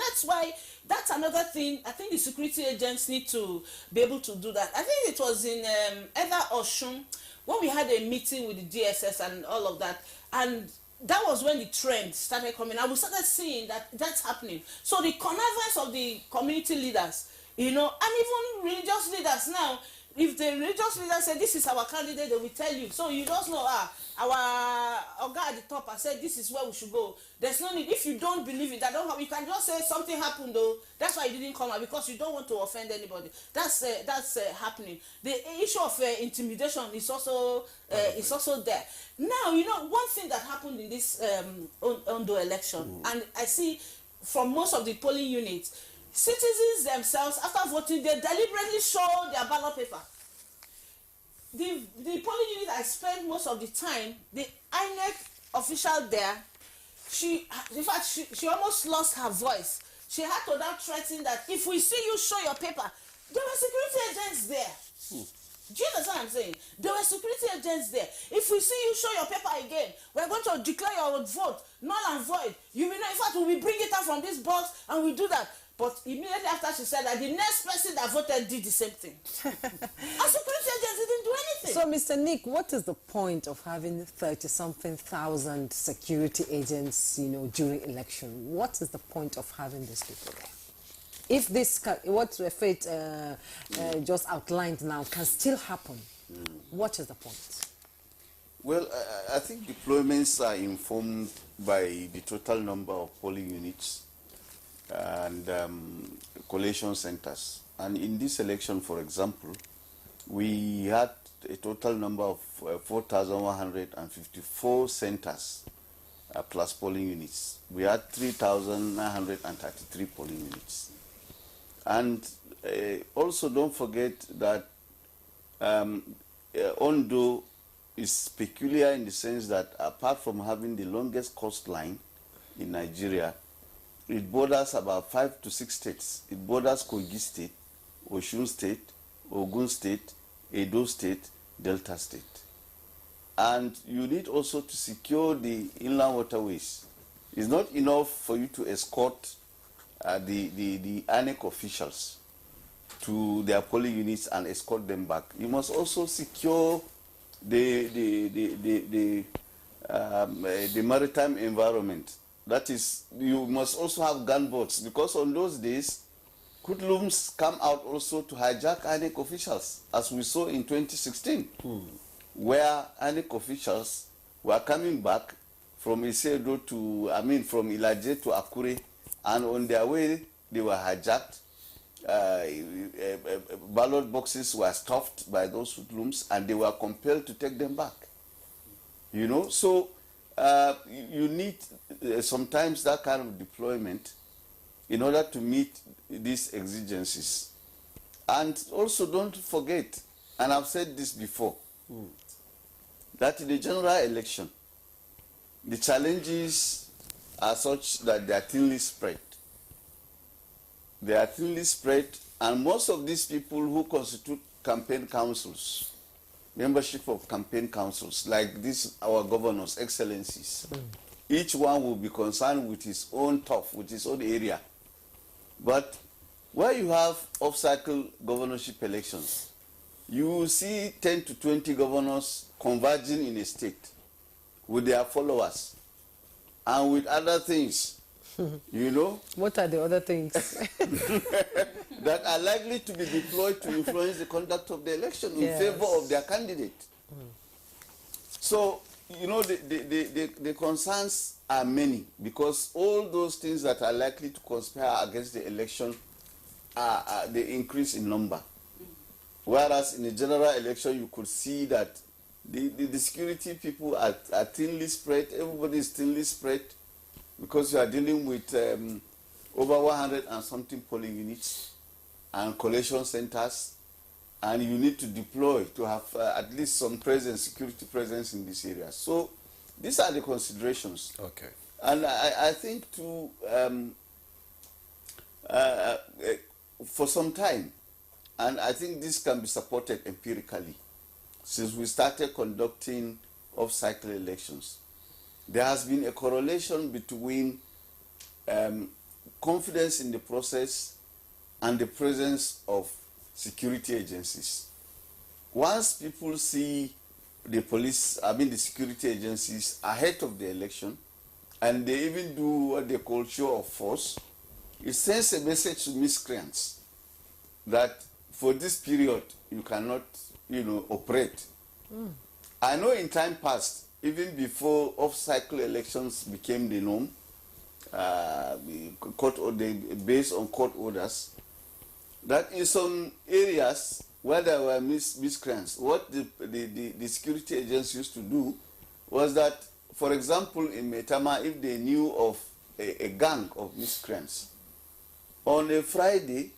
that's another thing. I think the security agents need to be able to do that. I think it was in either Oshun, when we had a meeting with the DSS and all of that, and that was when the trend started coming, and we started seeing that that's happening. So the connivance of the community leaders, and even religious leaders now, if the religious leader said, this is our candidate, they will tell you. So you just know, our guy at the top has said, this is where we should go. There's no need. If you don't believe it, you can just say something happened, though. That's why you didn't come out, because you don't want to offend anybody. That's happening. The issue of intimidation is also there. Now, one thing that happened in this Ondo election, and I see from most of the polling units, citizens themselves, after voting, they deliberately show their ballot paper. The polling unit I spent most of the time, the INEC official there, she almost lost her voice. She had to now threaten that if we see you show your paper, there were security agents there. Do you understand what I'm saying? There were security agents there. If we see you show your paper again, we're going to declare your vote null and void. You will know, in fact, we will bring it out from this box and we do that. But immediately after she said that, the next person that voted did the same thing. And security agents didn't do anything. So, Mr. Nick, what is the point of having 30-something thousand security agents, during election? What is the point of having these people there? If this, what Faith just outlined now, can still happen, what is the point? Well, I think deployments are informed by the total number of polling units. and collation centers. And in this election, for example, we had a total number of 4,154 centers plus polling units. We had 3,933 polling units. And also don't forget that Ondo is peculiar in the sense that apart from having the longest coastline in Nigeria, it borders about 5 to 6 states. It borders Kogi State, Osun State, Ogun State, Edo State, Delta State. And you need also to secure the inland waterways. It's not enough for you to escort the ANEC officials to their polling units and escort them back. You must also secure the maritime environment. That is, you must also have gunboats, because on those days, hoodlums come out also to hijack ANEC officials, as we saw in 2016, where ANEC officials were coming back from Isedo from Ilaje to Akure, and on their way they were hijacked. Ballot boxes were stuffed by those hoodlums, and they were compelled to take them back. You know, so you need sometimes that kind of deployment in order to meet these exigencies. And also don't forget, and I've said this before, that in the general election, the challenges are such that they are thinly spread. They are thinly spread, and most of these people who constitute campaign councils, membership of campaign councils, like these, our governors, excellencies, each one will be concerned with his own turf, with his own area. But where you have off-cycle governorship elections, you will see 10 to 20 governors converging in a state with their followers and with other things, you know. What are the other things? that are likely to be deployed to influence the conduct of the election in favor of their candidate. So, you know, the concerns are many, because all those things that are likely to conspire against the election they increase in number. Whereas in a general election, you could see that the security people are thinly spread, everybody is thinly spread, because you are dealing with over 100 and something polling units and collation centers, and you need to deploy to have at least some presence, security presence in this area. So these are the considerations. Okay. And I think for some time, and I think this can be supported empirically, since we started conducting off-cycle elections, there has been a correlation between confidence in the process and the presence of security agencies. Once people see the the security agencies ahead of the election, and they even do what they call show of force, it sends a message to miscreants that for this period you cannot, you know, operate. I know in time past, even before off-cycle elections became the norm, based on court orders, that in some areas where there were miscreants, what the security agents used to do was that, for example, in Metama, if they knew of a gang of miscreants, on a Friday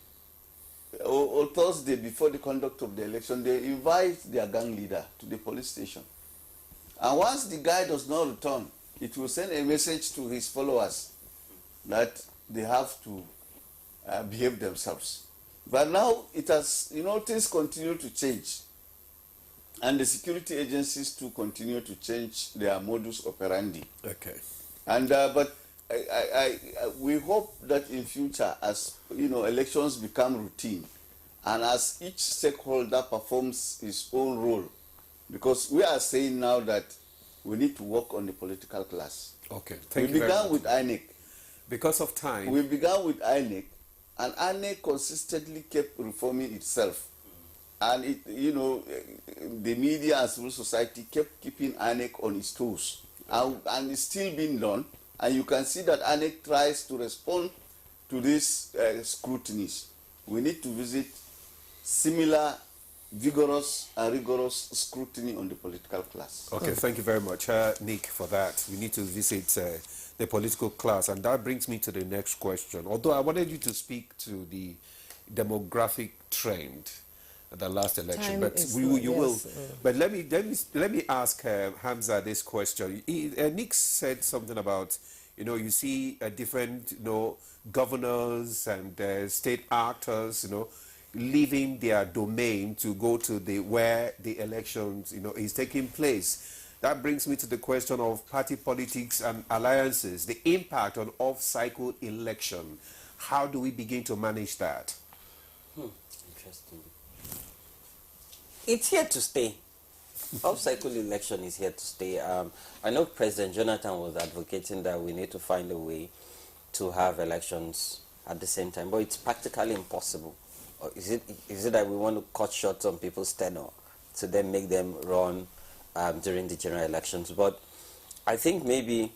or Thursday before the conduct of the election, they invite their gang leader to the police station. And once the guy does not return, it will send a message to his followers that they have to behave themselves. But now it has, you know, things continue to change. And the security agencies too continue to change their modus operandi. Okay. And but we hope that in future, as you know, elections become routine, and as each stakeholder performs his own role, because we are saying now that we need to work on the political class. Okay. We began with INEC. Because of time. We began with INEC, and INEC consistently kept reforming itself. And it, you know, the media and civil society kept keeping INEC on its toes. And it's still being done. And you can see that INEC tries to respond to these scrutinies, we need to visit similar vigorous and rigorous scrutiny on the political class. Okay, thank you very much, Nick, for that. We need to visit the political class, and that brings me to the next question. Although I wanted you to speak to the demographic trend at the last election, but you will. But let me ask Hamza this question. Nick said something about, you see different, governors and state actors, leaving their domain to go to where the elections, is taking place. That brings me to the question of party politics and alliances, the impact on off-cycle election. How do we begin to manage that? Interesting. It's here to stay. Off-cycle election is here to stay. I know President Jonathan was advocating that we need to find a way to have elections at the same time, but it's practically impossible. Or is it that we want to cut short on people's tenure to then make them run during the general elections? But I think maybe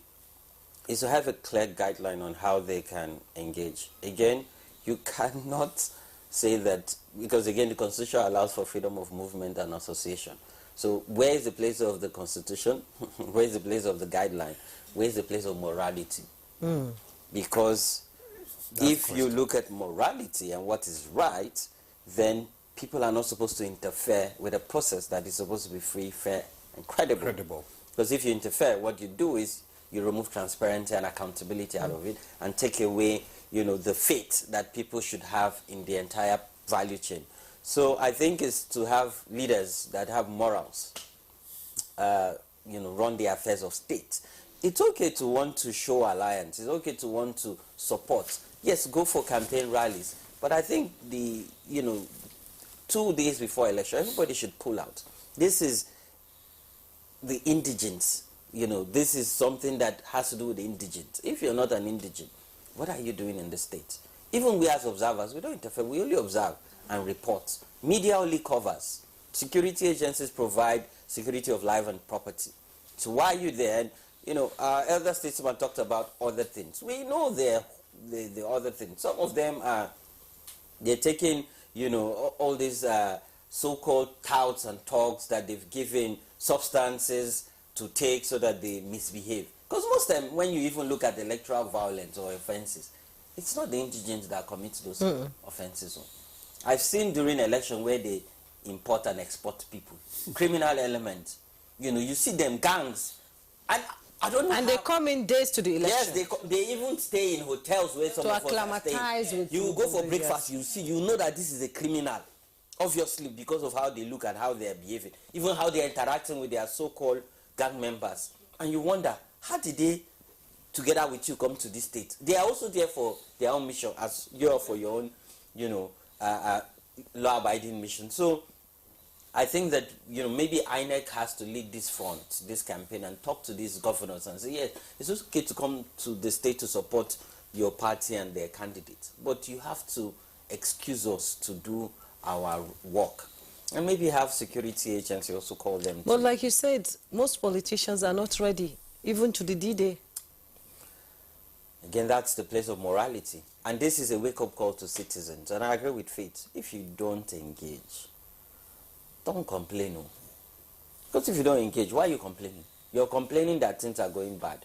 is to have a clear guideline on how they can engage. Again, you cannot say that, because again, the Constitution allows for freedom of movement and association. So where is the place of the Constitution? Where is the place of the guideline? Where is the place of morality? Because if you look at morality and what is right, then people are not supposed to interfere with a process that is supposed to be free, fair, and credible. Because if you interfere, what you do is you remove transparency and accountability out of it and take away, the faith that people should have in the entire value chain. So I think it's to have leaders that have morals, run the affairs of state. It's okay to want to show alliance. It's okay to want to support. Yes, go for campaign rallies. But I think 2 days before election, everybody should pull out. This is the indigents. This is something that has to do with the indigent. If you're not an indigent, what are you doing in the state? Even we as observers, we don't interfere. We only observe and report. Media only covers. Security agencies provide security of life and property. So why are you there? And, our elder statesman talked about other things. We know the other things. Some of them they're taking, all these so-called touts and talks that they've given substances to take so that they misbehave. Because most of them, when you even look at electoral violence or offenses, it's not the indigents that commit those offenses. I've seen during election where they import and export people, criminal elements. You see them gangs, and I don't know. And they come in days to the election. Yes, they even stay in hotels where some of us are staying. You go for breakfast, you know that this is a criminal, obviously because of how they look and how they are behaving, even how they are interacting with their so-called gang members, and you wonder, how did they, together with you, come to this state? They are also there for their own mission, as you're for your own, law-abiding mission. So I think that, maybe INEC has to lead this front, this campaign, and talk to these governors and say, yes, it's okay to come to the state to support your party and their candidates, but you have to excuse us to do our work. And maybe have security agents, you also call them. But like you said, most politicians are not ready, even to the D-Day. Again, that's the place of morality. And this is a wake-up call to citizens. And I agree with Faith. If you don't engage, don't complain. Because if you don't engage, why are you complaining? You're complaining that things are going bad.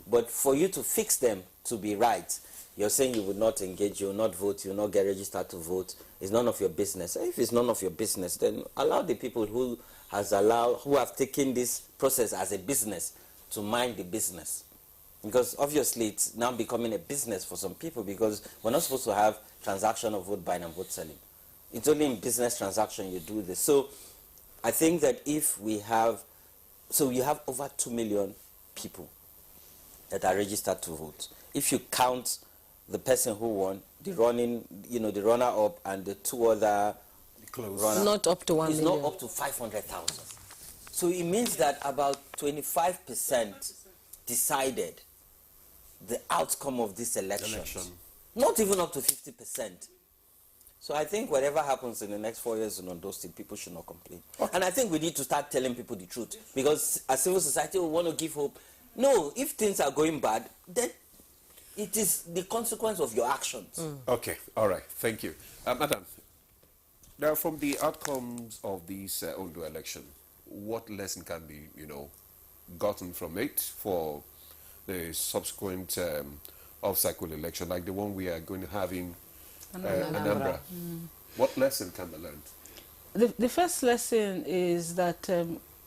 But for you to fix them to be right, you're saying you would not engage, you will not vote, you will not get registered to vote. It's none of your business. If it's none of your business, then allow the people who have taken this process as a business to mind the business. Because obviously it's now becoming a business for some people, because we're not supposed to have transaction of vote buying and vote selling. It's only in business transaction you do this. So I think that if we have, you have over 2 million people that are registered to vote. If you count the person who won, the runner-up and the 2 other runners, not up to 1 million. It's not up to 500,000. So it means that about 25% decided the outcome of this election. Not even up to 50%. So I think whatever happens in the next 4 years in Ondo State, people should not complain. And I think we need to start telling people the truth, because as civil society, we want to give hope. No, if things are going bad, then It is the consequence of your actions. Okay, all right, thank you. Madam, now from the outcomes of this Ondo election, what lesson can be, gotten from it for the subsequent off-cycle election, like the one we are going to have in Anambra? What lesson can be learned? The first lesson is that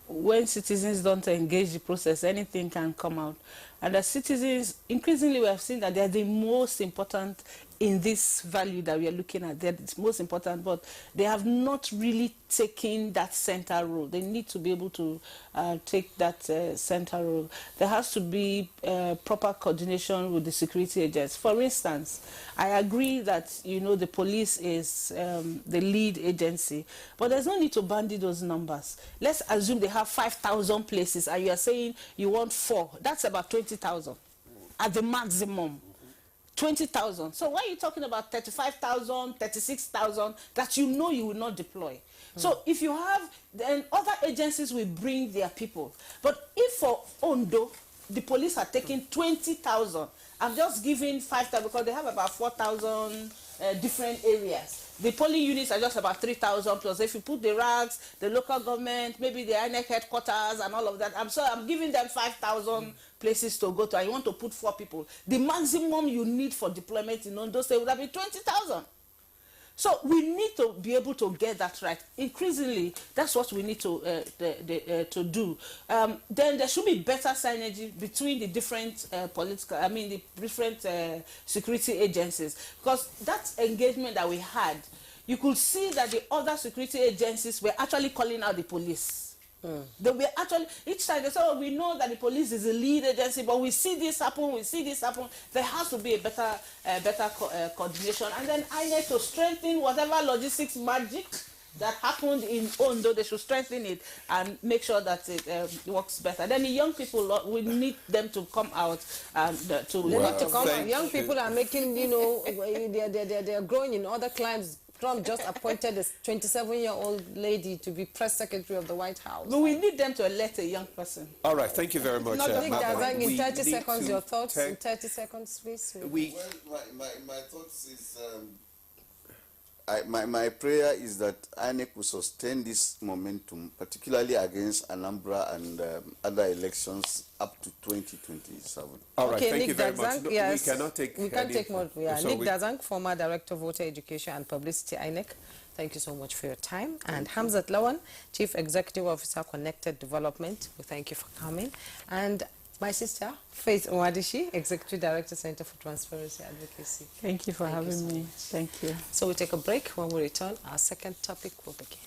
when citizens don't engage the process, anything can come out. And as citizens, increasingly we have seen that they are the most important in this value that we are looking at. They're the most important, but they have not really taken that center role. They need to be able to take that center role. There has to be proper coordination with the security agents. For instance, I agree that, the police is the lead agency, but there's no need to bandy those numbers. Let's assume they have 5,000 places and you are saying you want 4. That's about 20,000 at the maximum. 20,000. So why are you talking about 35,000, 36,000 that you will not deploy? So if you have, then other agencies will bring their people. But if for Ondo, the police are taking 20,000, I'm just giving 5,000 because they have about 4,000 different areas. The polling units are just about 3,000 plus. If you put the RAGs, the local government, maybe the INEC headquarters and all of that, I'm giving them 5,000 places to go to, and you want to put 4 people. The maximum you need for deployment in Ondo State would have been 20,000. So we need to be able to get that right. Increasingly, that's what we need to do. Then there should be better synergy between the different the different security agencies, because that engagement that we had, you could see that the other security agencies were actually calling out the police. They were actually, each time they say, we know that the police is the lead agency, but we see this happen, There has to be a better coordination. And then I need to strengthen whatever logistics magic that happened in Ondo. They should strengthen it and make sure that it works better. Then the young people, we need them to come out and Young people are making, they're growing in other climes. Trump just appointed a 27-year-old lady to be press secretary of the White House. But we need them to elect a young person. All right, thank you very much. Nick Dazang, in 30 seconds, your thoughts in 30 seconds, please. My thoughts is, my prayer is that INEC will sustain this momentum, particularly against Anambra and other elections up to 2027. All right, okay, thank Nick you very Dazang, much. yes, we cannot take We can't take more. Yeah. So Nick Dazang, former Director of Voter Education and Publicity, INEC. Thank you so much for your time. And Hamzat Lawan, Chief Executive Officer, Connected Development. We thank you for coming. And my sister, Faith Nwadishi, Executive Director, Center for Transparency Advocacy. Thank you for having me. Thank you. So we take a break. When we return, our second topic will begin.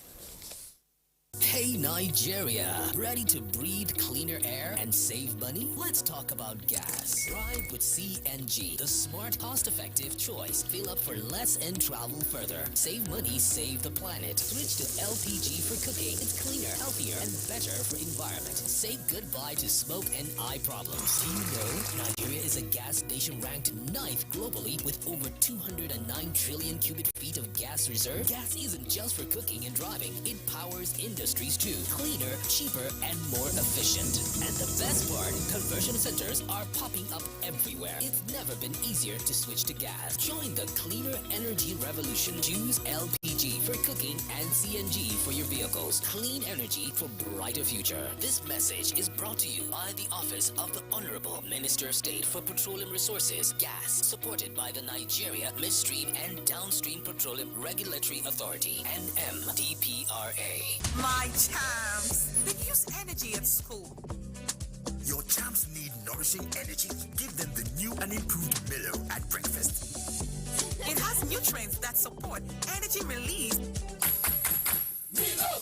Hey Nigeria, ready to breathe cleaner air and save money? Let's talk about gas. Drive with CNG, the smart, cost-effective choice. Fill up for less and travel further. Save money, save the planet. Switch to LPG for cooking. It's cleaner, healthier, and better for environment. Say goodbye to smoke and eye problems. Do you know Nigeria is a gas nation ranked 9th globally with over 209 trillion cubic feet of gas reserve? Gas isn't just for cooking and driving. It powers industries too. Cleaner, cheaper, and more efficient. And the best part, conversion centers are popping up everywhere. It's never been easier to switch to gas. Join the cleaner energy revolution. Choose LPG for cooking and CNG for your vehicles. Clean energy for brighter future. This message is brought to you by the Office of the Honorable Minister of State for Petroleum Resources, Gas, supported by the Nigeria Midstream and Downstream Petroleum Regulatory Authority, NMDPRA. My champs, they use energy at school. Your champs need nourishing energy. Give them the new and improved Milo at breakfast. It has nutrients that support energy release. Milo!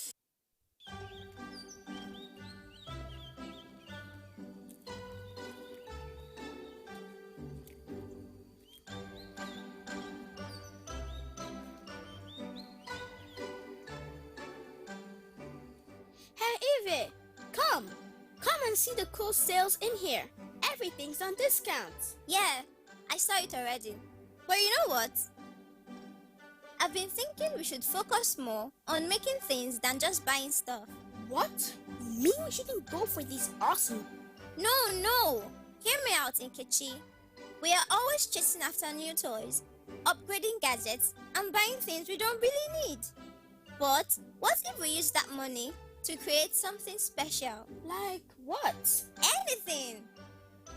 Hey, come and see the cool sales in here. Everything's on discount. Yeah, I saw it already. But you know what? I've been thinking we should focus more on making things than just buying stuff. What? You mean we shouldn't go for these awesome... No. Hear me out, Nkechi. We are always chasing after new toys, upgrading gadgets, and buying things we don't really need. But what if we use that money to create something special? Like what? Anything!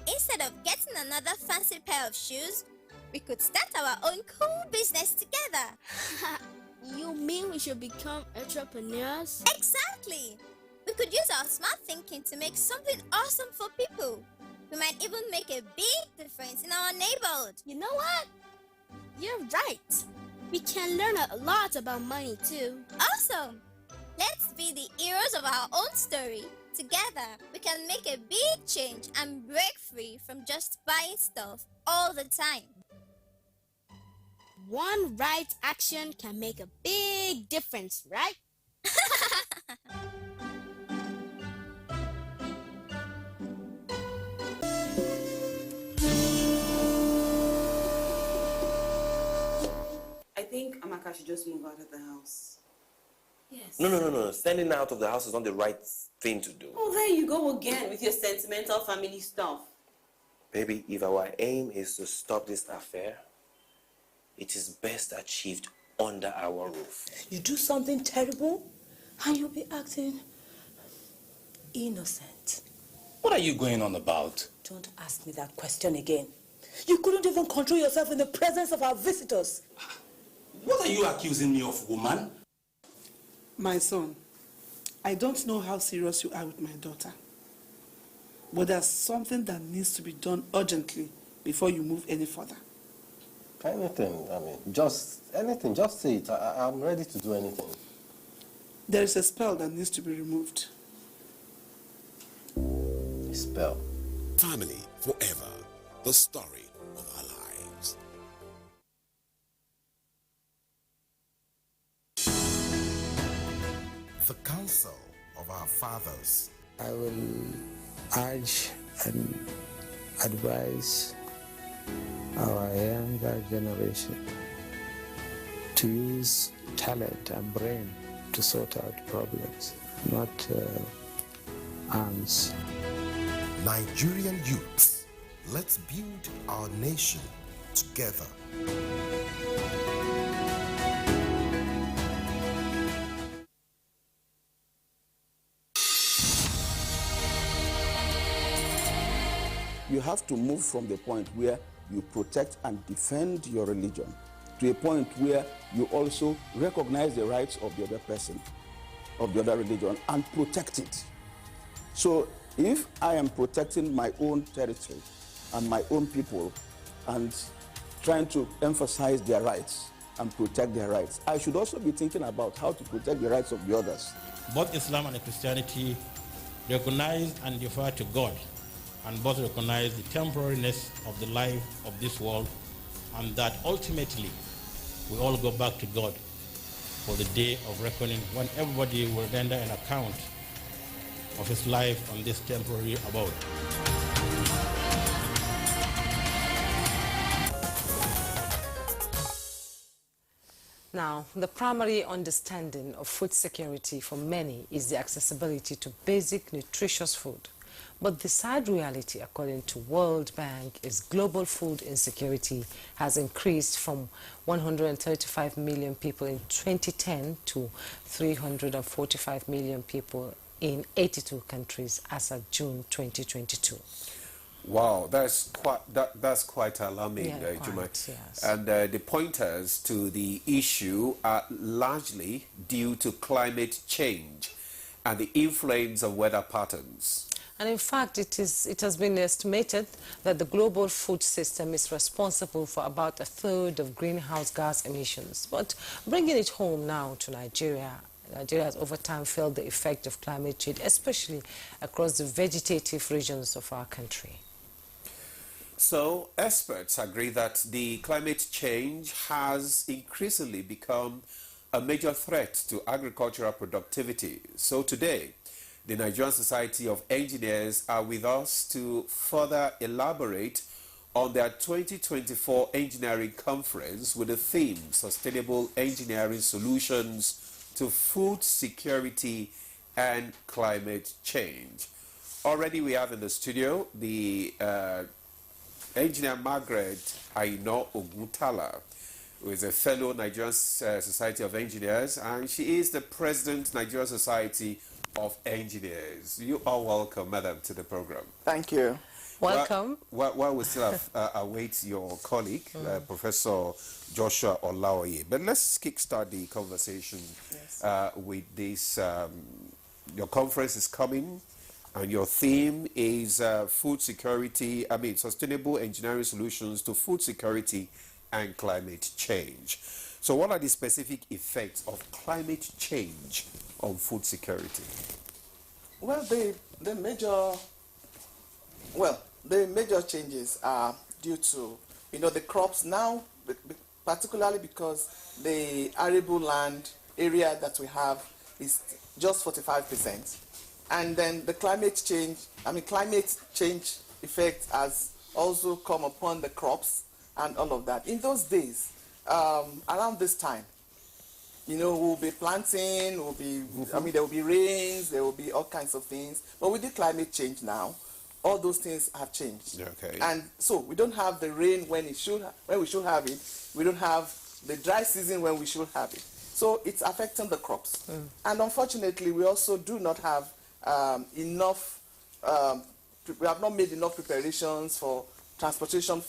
Instead of getting another fancy pair of shoes, we could start our own cool business together. You mean we should become entrepreneurs? Exactly! We could use our smart thinking to make something awesome for people. We might even make a big difference in our neighborhood. You know what? You're right. We can learn a lot about money too. Awesome! Let's be the heroes of our own story. Together, we can make a big change and break free from just buying stuff all the time. One right action can make a big difference, right? I think Amaka should just move out of the house. Yes. No. Standing out of the house is not the right thing to do. Oh, there you go again with your sentimental family stuff. Baby, if our aim is to stop this affair, it is best achieved under our roof. You do something terrible and you'll be acting innocent. What are you going on about? Don't ask me that question again. You couldn't even control yourself in the presence of our visitors. What are you accusing me of, woman? My son, I don't know how serious you are with my daughter, but there's something that needs to be done urgently before you move any further. Anything, just anything, just say it. I'm ready to do anything. There is a spell that needs to be removed. A spell? Family forever. The story of our lives. The counsel of our fathers. I will urge and advise our younger generation to use talent and brain to sort out problems, not arms. Nigerian youths, let's build our nation together. You have to move from the point where you protect and defend your religion to a point where you also recognize the rights of the other person, of the other religion, and protect it. So if I am protecting my own territory and my own people and trying to emphasize their rights and protect their rights, I should also be thinking about how to protect the rights of the others. Both Islam and Christianity recognize and defer to God, and both recognize the temporariness of the life of this world, and that ultimately we all go back to God for the day of reckoning, when everybody will render an account of his life on this temporary abode. Now, the primary understanding of food security for many is the accessibility to basic nutritious food. But the sad reality, according to World Bank, is global food insecurity has increased from 135 million people in 2010 to 345 million people in 82 countries as of June 2022. Wow, that's quite alarming, Juma. Yes. And the pointers to the issue are largely due to climate change and the influence of weather patterns. And in fact, it has been estimated that the global food system is responsible for about 1/3 of greenhouse gas emissions. But bringing it home now to Nigeria, Nigeria has over time felt the effect of climate change, especially across the vegetative regions of our country. So experts agree that the climate change has increasingly become a major threat to agricultural productivity. So today, the Nigerian Society of Engineers are with us to further elaborate on their 2024 engineering conference with the theme Sustainable Engineering Solutions to Food Security and Climate Change. Already we have in the studio the Engineer Margaret Aino Ogutala, who is a fellow Nigerian Society of Engineers, and she is the President, Nigerian Society of Engineers. You are welcome, madam, to the program. Thank you. Welcome. While we still await your colleague, Professor Joshua Olaoye, but let's kickstart the conversation with this. Your conference is coming, and your theme is food security, sustainable engineering solutions to food security and climate change. So what are the specific effects of climate change on food security? Well, the major changes are due to, the crops now, particularly because the arable land area that we have is just 45%. And then the climate change effect has also come upon the crops and all of that. In those days, around this time, we'll be planting, there will be rains, there will be all kinds of things. But with the climate change now, all those things have changed. Okay. And so we don't have the rain when we should have it. We don't have the dry season when we should have it. So it's affecting the crops. And unfortunately, we also do not have enough, we have not made enough preparations for transportation,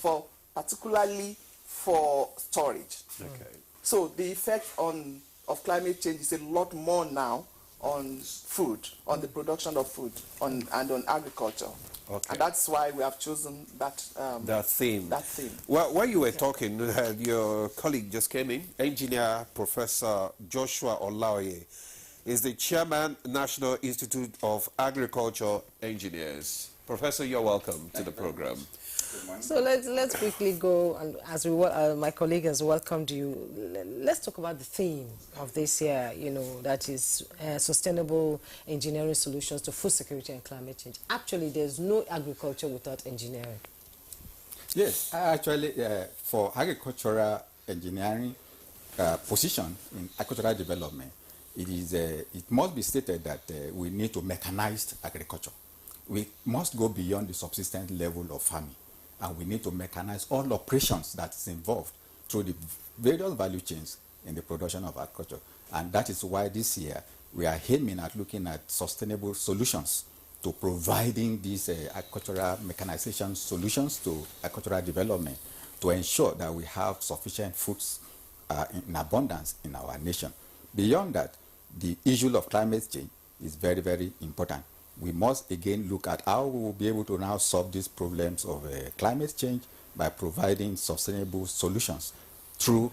particularly for storage. Okay. So the effect of climate change is a lot more now on food, on the production of food, and on agriculture. Okay. And that's why we have chosen that theme. That theme. Well, while you were talking, your colleague just came in. Engineer Professor Joshua Olaoye is the chairman, National Institute of Agriculture Engineers. Professor, you're welcome to the program. So let's quickly go, and as my colleague has welcomed you, let's talk about the theme of this year, that is sustainable engineering solutions to food security and climate change. Actually, there's no agriculture without engineering. Yes, actually, for agricultural engineering position in agricultural development, it must be stated that we need to mechanize agriculture. We must go beyond the subsistence level of farming, and we need to mechanize all operations that is involved through the various value chains in the production of agriculture. And that is why this year we are aiming at looking at sustainable solutions to providing these agricultural mechanization solutions to agricultural development to ensure that we have sufficient foods in abundance in our nation. Beyond that, the issue of climate change is very, very important. We must again look at how we will be able to now solve these problems of climate change by providing sustainable solutions through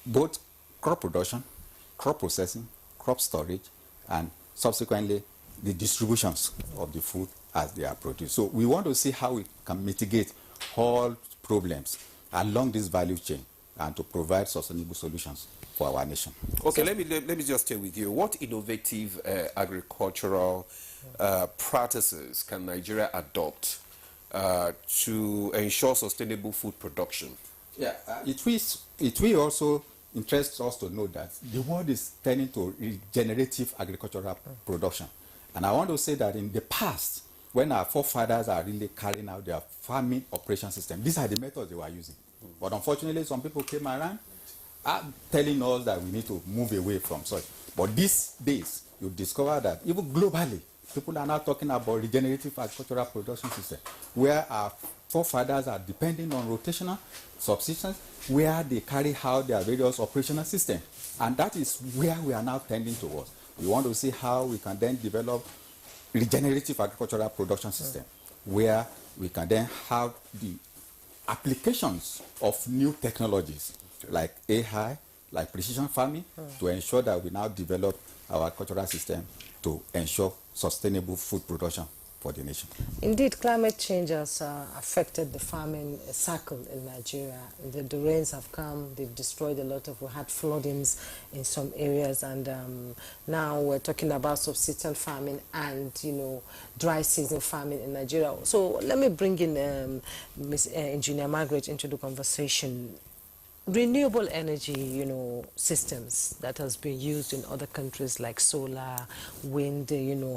both crop production, crop processing, crop storage, and subsequently the distributions of the food as they are produced. So we want to see how we can mitigate all problems along this value chain and to provide sustainable solutions for our nation. Okay, let me just stay with you. What innovative agricultural practices can Nigeria adopt to ensure sustainable food production? Yeah, it will also interest us to know that the world is turning to regenerative agricultural production. And I want to say that in the past, when our forefathers are really carrying out their farming operation system, these are the methods they were using. But unfortunately, some people came around telling us that we need to move away from soil. But these days, you discover that even globally, people are now talking about regenerative agricultural production system, where our forefathers are depending on rotational subsistence, where they carry out their various operational systems. And that is where we are now tending towards. We want to see how we can then develop regenerative agricultural production system, where we can then have the applications of new technologies like AI, like precision farming, to ensure that we now develop our agricultural system to ensure sustainable food production for the nation. Indeed, climate change has affected the farming cycle in Nigeria. The rains have come, they've destroyed a lot of, we had floodings in some areas, and now we're talking about subsistence farming and, dry season farming in Nigeria. So let me bring in Ms. Engineer Margaret into the conversation. Renewable energy, systems that has been used in other countries like solar, wind,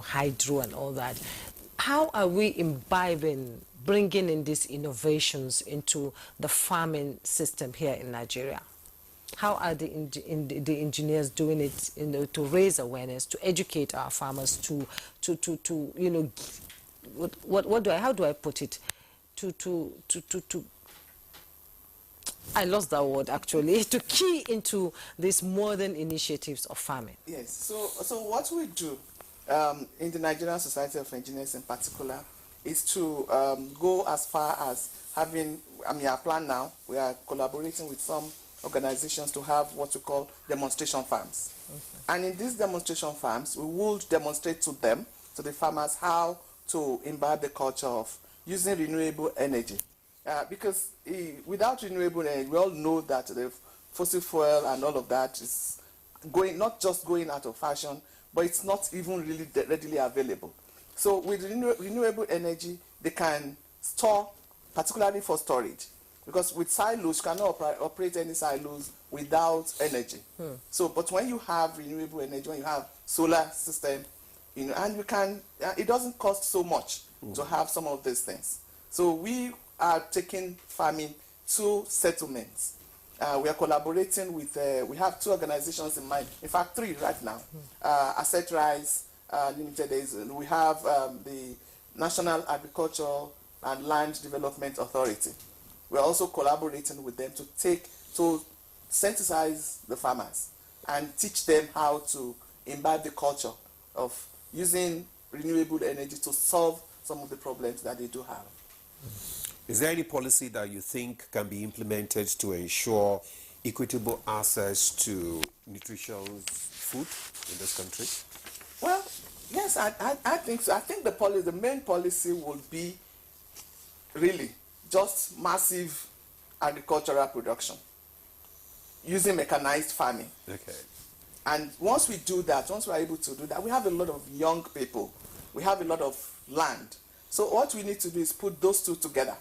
hydro and all that. How are we imbibing bringing in these innovations into the farming system here in Nigeria? How are the engineers doing it, to raise awareness, to educate our farmers, to how do I put it, I lost that word actually, to key into these modern initiatives of farming? Yes, so what we do in the Nigerian Society of Engineers in particular is to go as far as having, our plan now, we are collaborating with some organizations to have what we call demonstration farms. Okay. And in these demonstration farms, we will demonstrate to them, to the farmers, how to imbibe the culture of using renewable energy. Because without renewable energy, we all know that the fossil fuel and all of that is not just going out of fashion, but it's not even really readily available. So with renewable energy, they can store, particularly for storage. Because with silos, you cannot operate any silos without energy. So, but when you have renewable energy, when you have solar system, and it doesn't cost so much to have some of these things. So we are taking farming to settlements. We are collaborating with, we have 2 organizations in mind, in fact 3 right now. Asset Rise Limited, we have the National Agricultural and Land Development Authority. We're also collaborating with them to sensitize the farmers and teach them how to imbibe the culture of using renewable energy to solve some of the problems that they do have. Is there any policy that you think can be implemented to ensure equitable access to nutritious food in this country? Well, yes, I think so. I think the main policy would be really just massive agricultural production using mechanized farming. Okay. And once we do that, once we're able to do that, we have a lot of young people. We have a lot of land. So what we need to do is put those 2 together.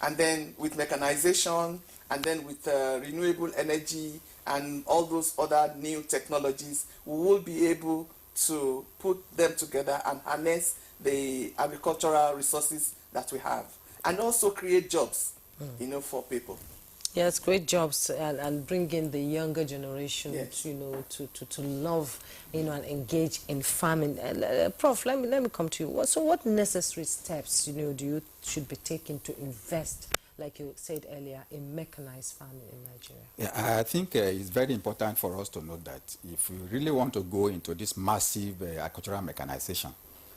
And then with mechanization, and then with renewable energy and all those other new technologies, we will be able to put them together and harness the agricultural resources that we have. And also create jobs, for people. Yes, great jobs, and bring in the younger generation, yes, to love, and engage in farming. Prof, let me come to you. So, what necessary steps, should be taken to invest, like you said earlier, in mechanized farming in Nigeria? Yeah, I think it's very important for us to note that if we really want to go into this massive agricultural mechanization,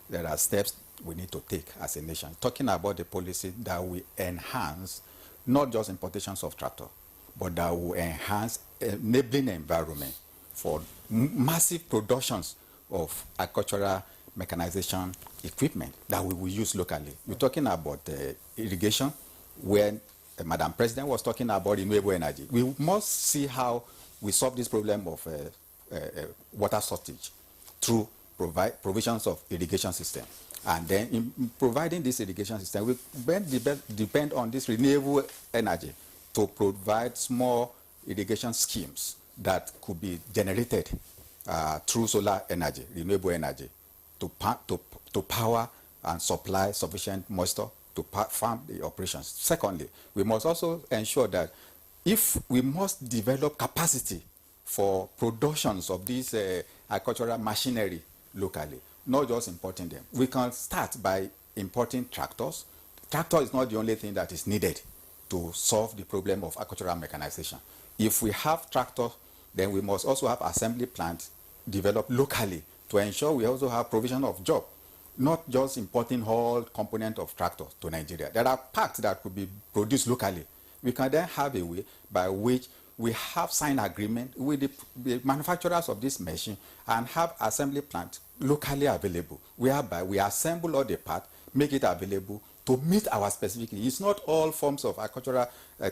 there are steps we need to take as a nation. Talking about the policy that will enhance not just importations of tractor, but that will enhance enabling environment for massive productions of agricultural mechanization equipment that we will use locally. We're talking about irrigation, when Madam President was talking about renewable energy. We must see how we solve this problem of water shortage through provisions of irrigation system. And then in providing this irrigation system, we depend on this renewable energy to provide small irrigation schemes that could be generated through solar energy, renewable energy, to power and supply sufficient moisture to farm the operations. Secondly, we must also ensure that if we must develop capacity for productions of these agricultural machinery locally, not just importing them. We can start by importing tractors. Tractor is not the only thing that is needed to solve the problem of agricultural mechanization. If we have tractors, then we must also have assembly plants developed locally to ensure we also have provision of job, not just importing whole component of tractors to Nigeria. There are parts that could be produced locally. We can then have a way by which we have signed agreement with the manufacturers of this machine and have assembly plants locally available, whereby we assemble all the parts, make it available to meet our specific needs. It's not all forms of agricultural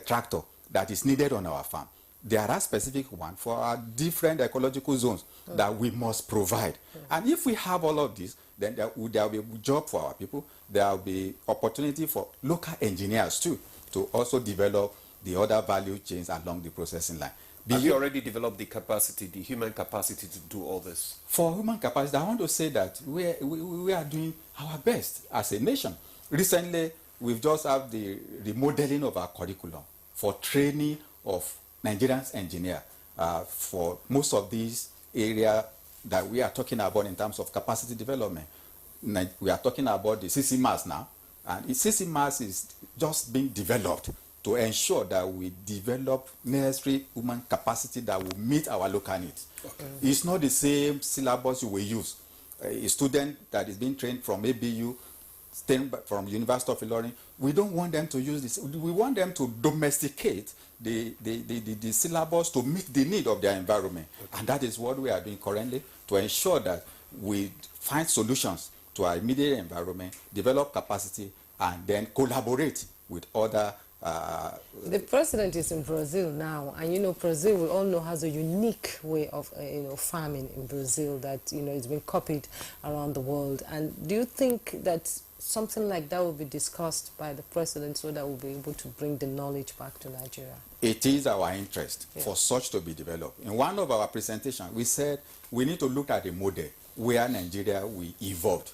tractor that is needed on our farm. There are specific ones for our different ecological zones that we must provide. And if we have all of this, then there will be a job for our people. There will be opportunity for local engineers too to also develop the other value chains along the processing line. Have you already developed the capacity, the human capacity to do all this? For human capacity, I want to say that we are doing our best as a nation. Recently, we've just have the remodeling of our curriculum for training of Nigerian engineers for most of these areas that we are talking about in terms of capacity development. We are talking about the CCMAS now, and the CCMAS is just being developed to ensure that we develop necessary human capacity that will meet our local needs. Okay. It's not the same syllabus you will use. A student that is being trained from ABU, from University of Ilorin, we don't want them to use this. We want them to domesticate the syllabus to meet the need of their environment. Okay. And that is what we are doing currently to ensure that we find solutions to our immediate environment, develop capacity, and then collaborate with other. The president is in Brazil now, and you know Brazil, we all know, has a unique way of farming in Brazil that it's been copied around the world. And do you think that something like that will be discussed by the president so that we'll be able to bring the knowledge back to Nigeria? It is our interest for such to be developed. In one of our presentations, we said we need to look at a model where Nigeria we evolved.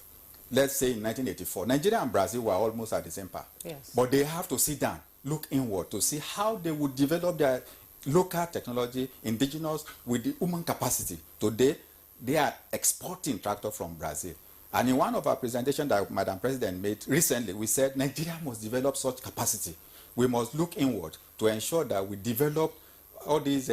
Let's say in 1984, Nigeria and Brazil were almost at the same path. Yes. But they have to sit down, look inward to see how they would develop their local technology, indigenous, with the human capacity. Today, they are exporting tractors from Brazil. And in one of our presentations that Madam President made recently, we said Nigeria must develop such capacity. We must look inward to ensure that we develop all these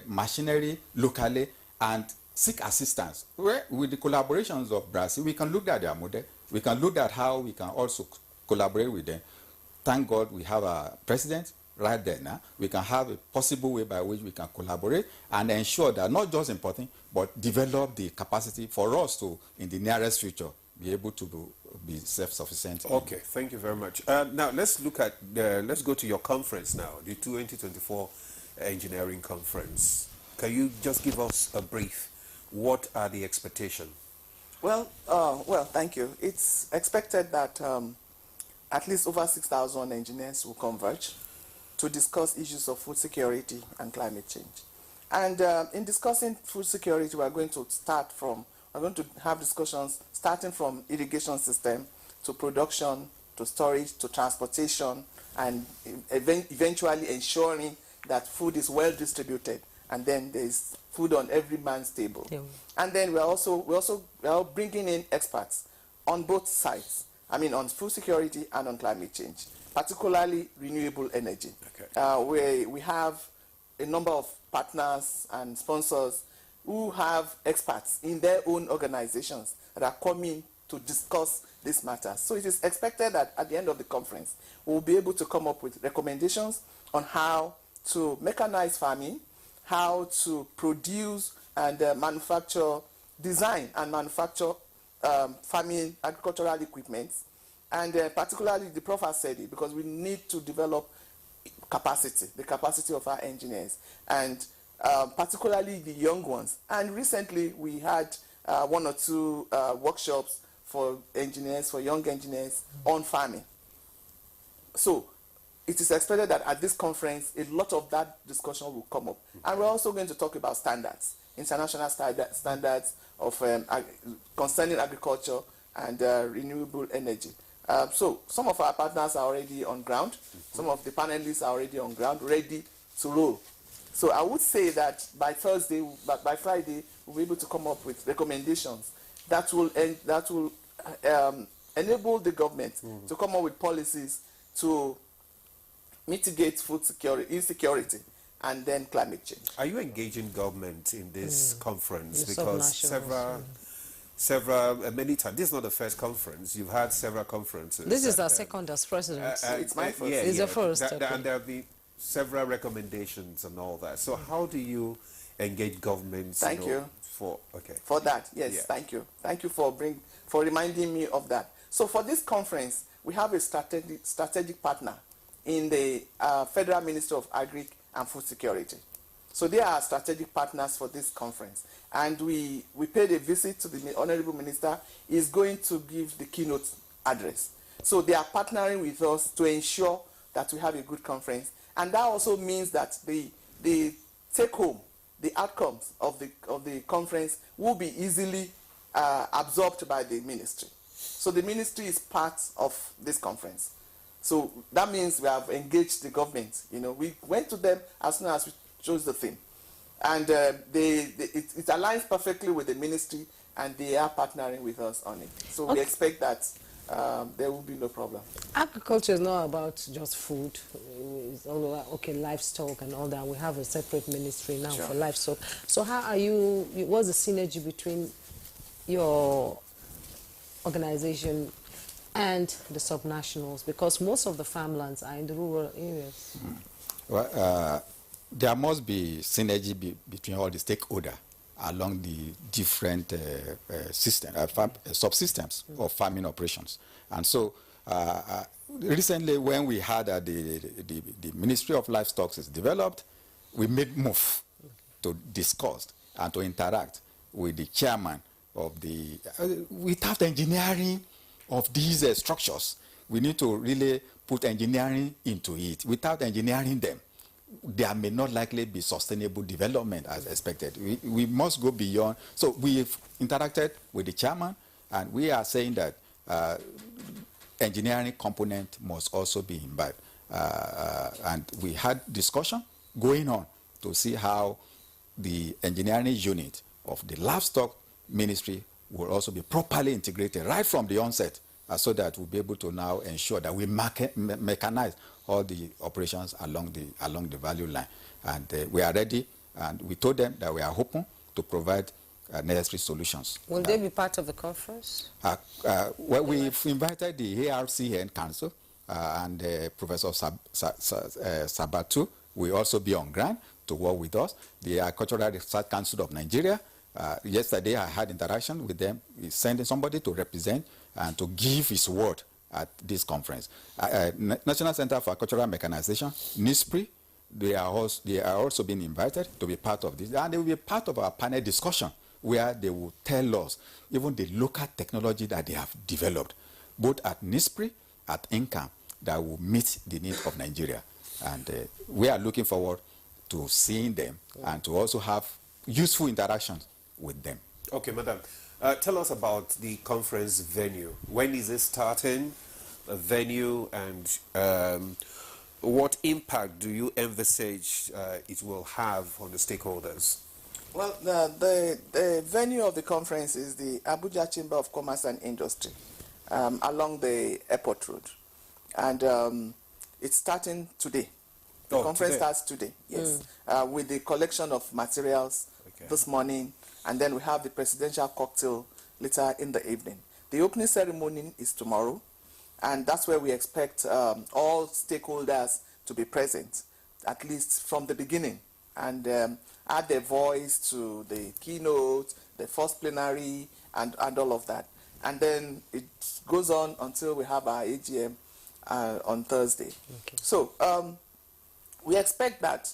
machinery locally and seek assistance. With the collaborations of Brazil, we can look at their model. We can look at how we can also collaborate with them. Thank God we have a president right there now. We can have a possible way by which we can collaborate and ensure that not just importing, but develop the capacity for us to, in the nearest future, be able to be self-sufficient. Okay, thank you very much. Now let's look at let's go to your conference now, the 2024 Engineering Conference. Can you just give us a brief? What are the expectations? Well, thank you. It's expected that at least over 6,000 engineers will converge to discuss issues of food security and climate change. And in discussing food security, we're going to have discussions starting from irrigation system to production, to storage, to transportation, and eventually ensuring that food is well distributed, and then there's food on every man's table. Yeah. And then we're also bringing in experts on both sides. I mean, on food security and on climate change, particularly renewable energy. Okay. We have a number of partners and sponsors who have experts in their own organizations that are coming to discuss this matter. So it is expected that at the end of the conference, we'll be able to come up with recommendations on how to mechanize farming, how to produce and design and manufacture farming agricultural equipment, and particularly the Prof has said it, because we need to develop the capacity of our engineers, and particularly the young ones. And recently we had 1 or 2 workshops for engineers, for young engineers on farming. So it is expected that at this conference, a lot of that discussion will come up. And we're also going to talk about standards, international standards of concerning agriculture and renewable energy. So some of our partners are already on ground. Some of the panelists are already on ground, ready to roll. So I would say that by Friday, we'll be able to come up with recommendations that will enable the government to come up with policies to mitigate food insecurity, and then climate change. Are you engaging government in this conference? Because many times, this is not the first conference. You've had several conferences. This is our second as president. It's my first. It's the first. And there have been several recommendations and all that. So how do you engage governments? Thank you for that. Yes, yeah. Thank you. Thank you for reminding me of that. So for this conference, we have a strategic partner in the Federal Ministry of Agri and Food Security. So they are strategic partners for this conference. And we paid a visit to the Honorable Minister. He's going to give the keynote address. So they are partnering with us to ensure that we have a good conference. And that also means that the take-home, the outcomes of the conference will be easily absorbed by the ministry. So the ministry is part of this conference. So that means we have engaged the government. We went to them as soon as we chose the theme. And it aligns perfectly with the ministry, and they are partnering with us on it. So we expect that there will be no problem. Agriculture is not about just food. It's all about, livestock and all that. We have a separate ministry now for livestock. So how are you, what's the synergy between your organization and the subnationals? Because most of the farmlands are in the rural areas. Well, there must be synergy between all the stakeholders along the different subsystems of farming operations. And so recently when we had the Ministry of Livestock is developed, we made move to discuss and to interact with the chairman of the, without engineering of these structures, we need to really put engineering into it. Without engineering them, there may not likely be sustainable development as expected. We must go beyond. So we've interacted with the chairman, and we are saying that engineering component must also be imbibed. And we had discussion going on to see how the engineering unit of the livestock ministry will also be properly integrated right from the onset, so that we'll be able to now ensure that we mechanize all the operations along the value line. And we are ready, and we told them that we are open to provide necessary solutions. Will they be part of the conference? Well, we've invited the ARCN Council and Professor Sabatu will also be on ground to work with us. The Agricultural Research Council of Nigeria, yesterday I had interaction with them. He's sending somebody to represent and to give his word at this conference. National Center for Agricultural Mechanization, NISPRI, they are also being invited to be part of this. And they will be part of our panel discussion where they will tell us even the local technology that they have developed, both at NISPRI, at INCAM, that will meet the needs of Nigeria. And we are looking forward to seeing them and to also have useful interactions with them. Okay, madam. Tell us about the conference venue. When is it starting, the venue, and what impact do you envisage it will have on the stakeholders? Well, the venue of the conference is the Abuja Chamber of Commerce and Industry along the airport road. And it's starting today. The conference starts today, yes, with the collection of materials this morning, and then we have the presidential cocktail later in the evening. The opening ceremony is tomorrow, and that's where we expect all stakeholders to be present, at least from the beginning, and add their voice to the keynote, the first plenary, and all of that. And then it goes on until we have our AGM on Thursday. Okay. So we expect that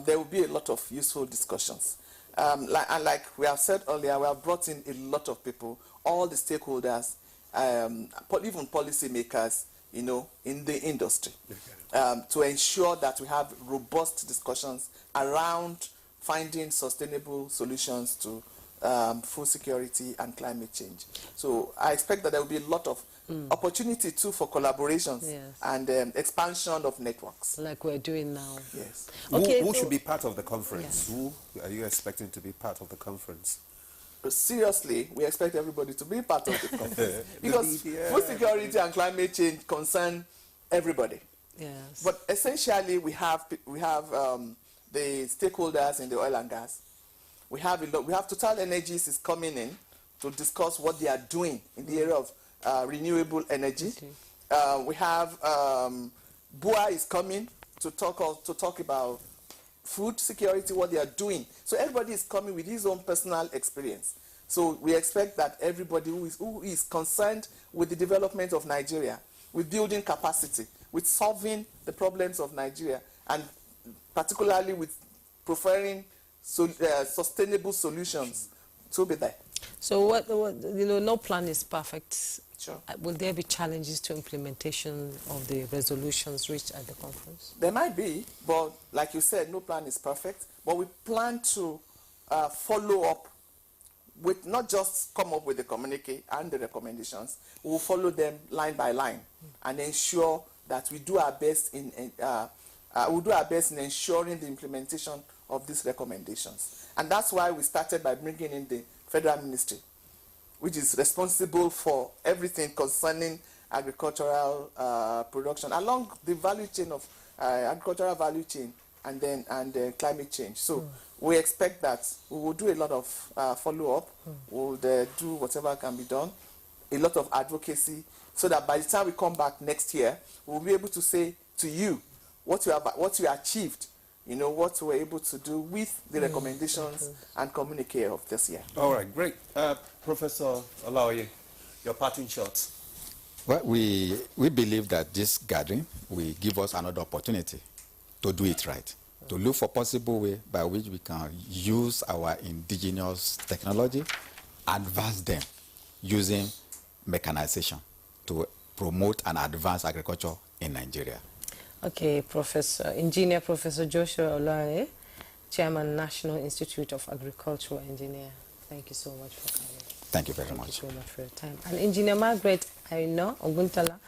there will be a lot of useful discussions. Like we have said earlier, we have brought in a lot of people, all the stakeholders, even policymakers, in the industry, to ensure that we have robust discussions around finding sustainable solutions to food security and climate change. So I expect that there will be a lot of opportunity too for collaborations and expansion of networks. Like we're doing now. Yes. Okay, who should be part of the conference? Who are you expecting to be part of the conference? Seriously, we expect everybody to be part of the conference because food security and climate change concern everybody. Yes. But essentially, we have the stakeholders in the oil and gas. We have Total Energies is coming in to discuss what they are doing in the area of renewable energy. We have BUA is coming to talk about food security, what they are doing. So everybody is coming with his own personal experience. So we expect that everybody who is concerned with the development of Nigeria, with building capacity, with solving the problems of Nigeria, and particularly with preferring sustainable solutions, to be there. So no plan is perfect. Sure. Will there be challenges to implementation of the resolutions reached at the conference? There might be, but like you said, no plan is perfect. But we plan to follow up with, not just come up with the communique and the recommendations, we will follow them line by line and ensure that we do our best in ensuring the implementation of these recommendations. And that's why we started by bringing in the Federal Ministry, which is responsible for everything concerning agricultural production along the value chain of agricultural value chain and climate change. So we expect that we will do a lot of follow-up. We'll do whatever can be done, a lot of advocacy, so that by the time we come back next year, we'll be able to say to you what you achieved, you know, what we're able to do with the recommendations and communique of this year. All right, great. Professor Olaoye, your parting shots. Well, we believe that this gathering will give us another opportunity to do it right, to look for possible way by which we can use our indigenous technology, advance them using mechanization to promote and advance agriculture in Nigeria. Okay, Engineer Professor Joshua Olaoye, Chairman, National Institute of Agricultural Engineer. Thank you so much for coming. Thank you very much. Thank you so much for your time. And Engineer Margaret Aino Oguntala,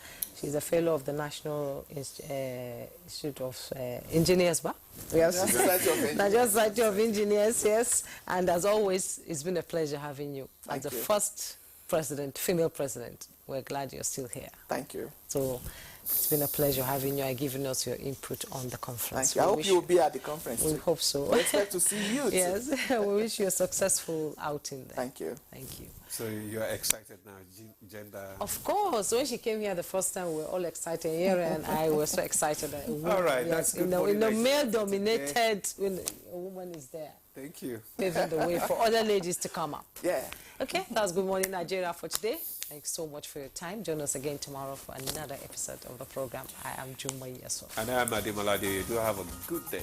she's a fellow of the National Institute of Engineers, Nigerian Society of Engineers, yes. And as always, it's been a pleasure having you. As the first president, female president, we're glad you're still here. Thank you. So it's been a pleasure having you and giving us your input on the conference. Thank you. I hope you will be at the conference. We hope so. We expect to see you too. Yes, we wish you a successful outing there. Thank you. Thank you. So you're excited now, gender? Of course. When she came here the first time, we were all excited. Here and I were so excited. All right, that's good. In the male-dominated, when a woman is there. Thank you. Paving the way for other ladies to come up. Yeah. Okay, that's Good Morning Nigeria for today. Thanks so much for your time. Join us again tomorrow for another episode of the program. I am Jumai Yasuf. And I am Nadim Alade. Do have a good day.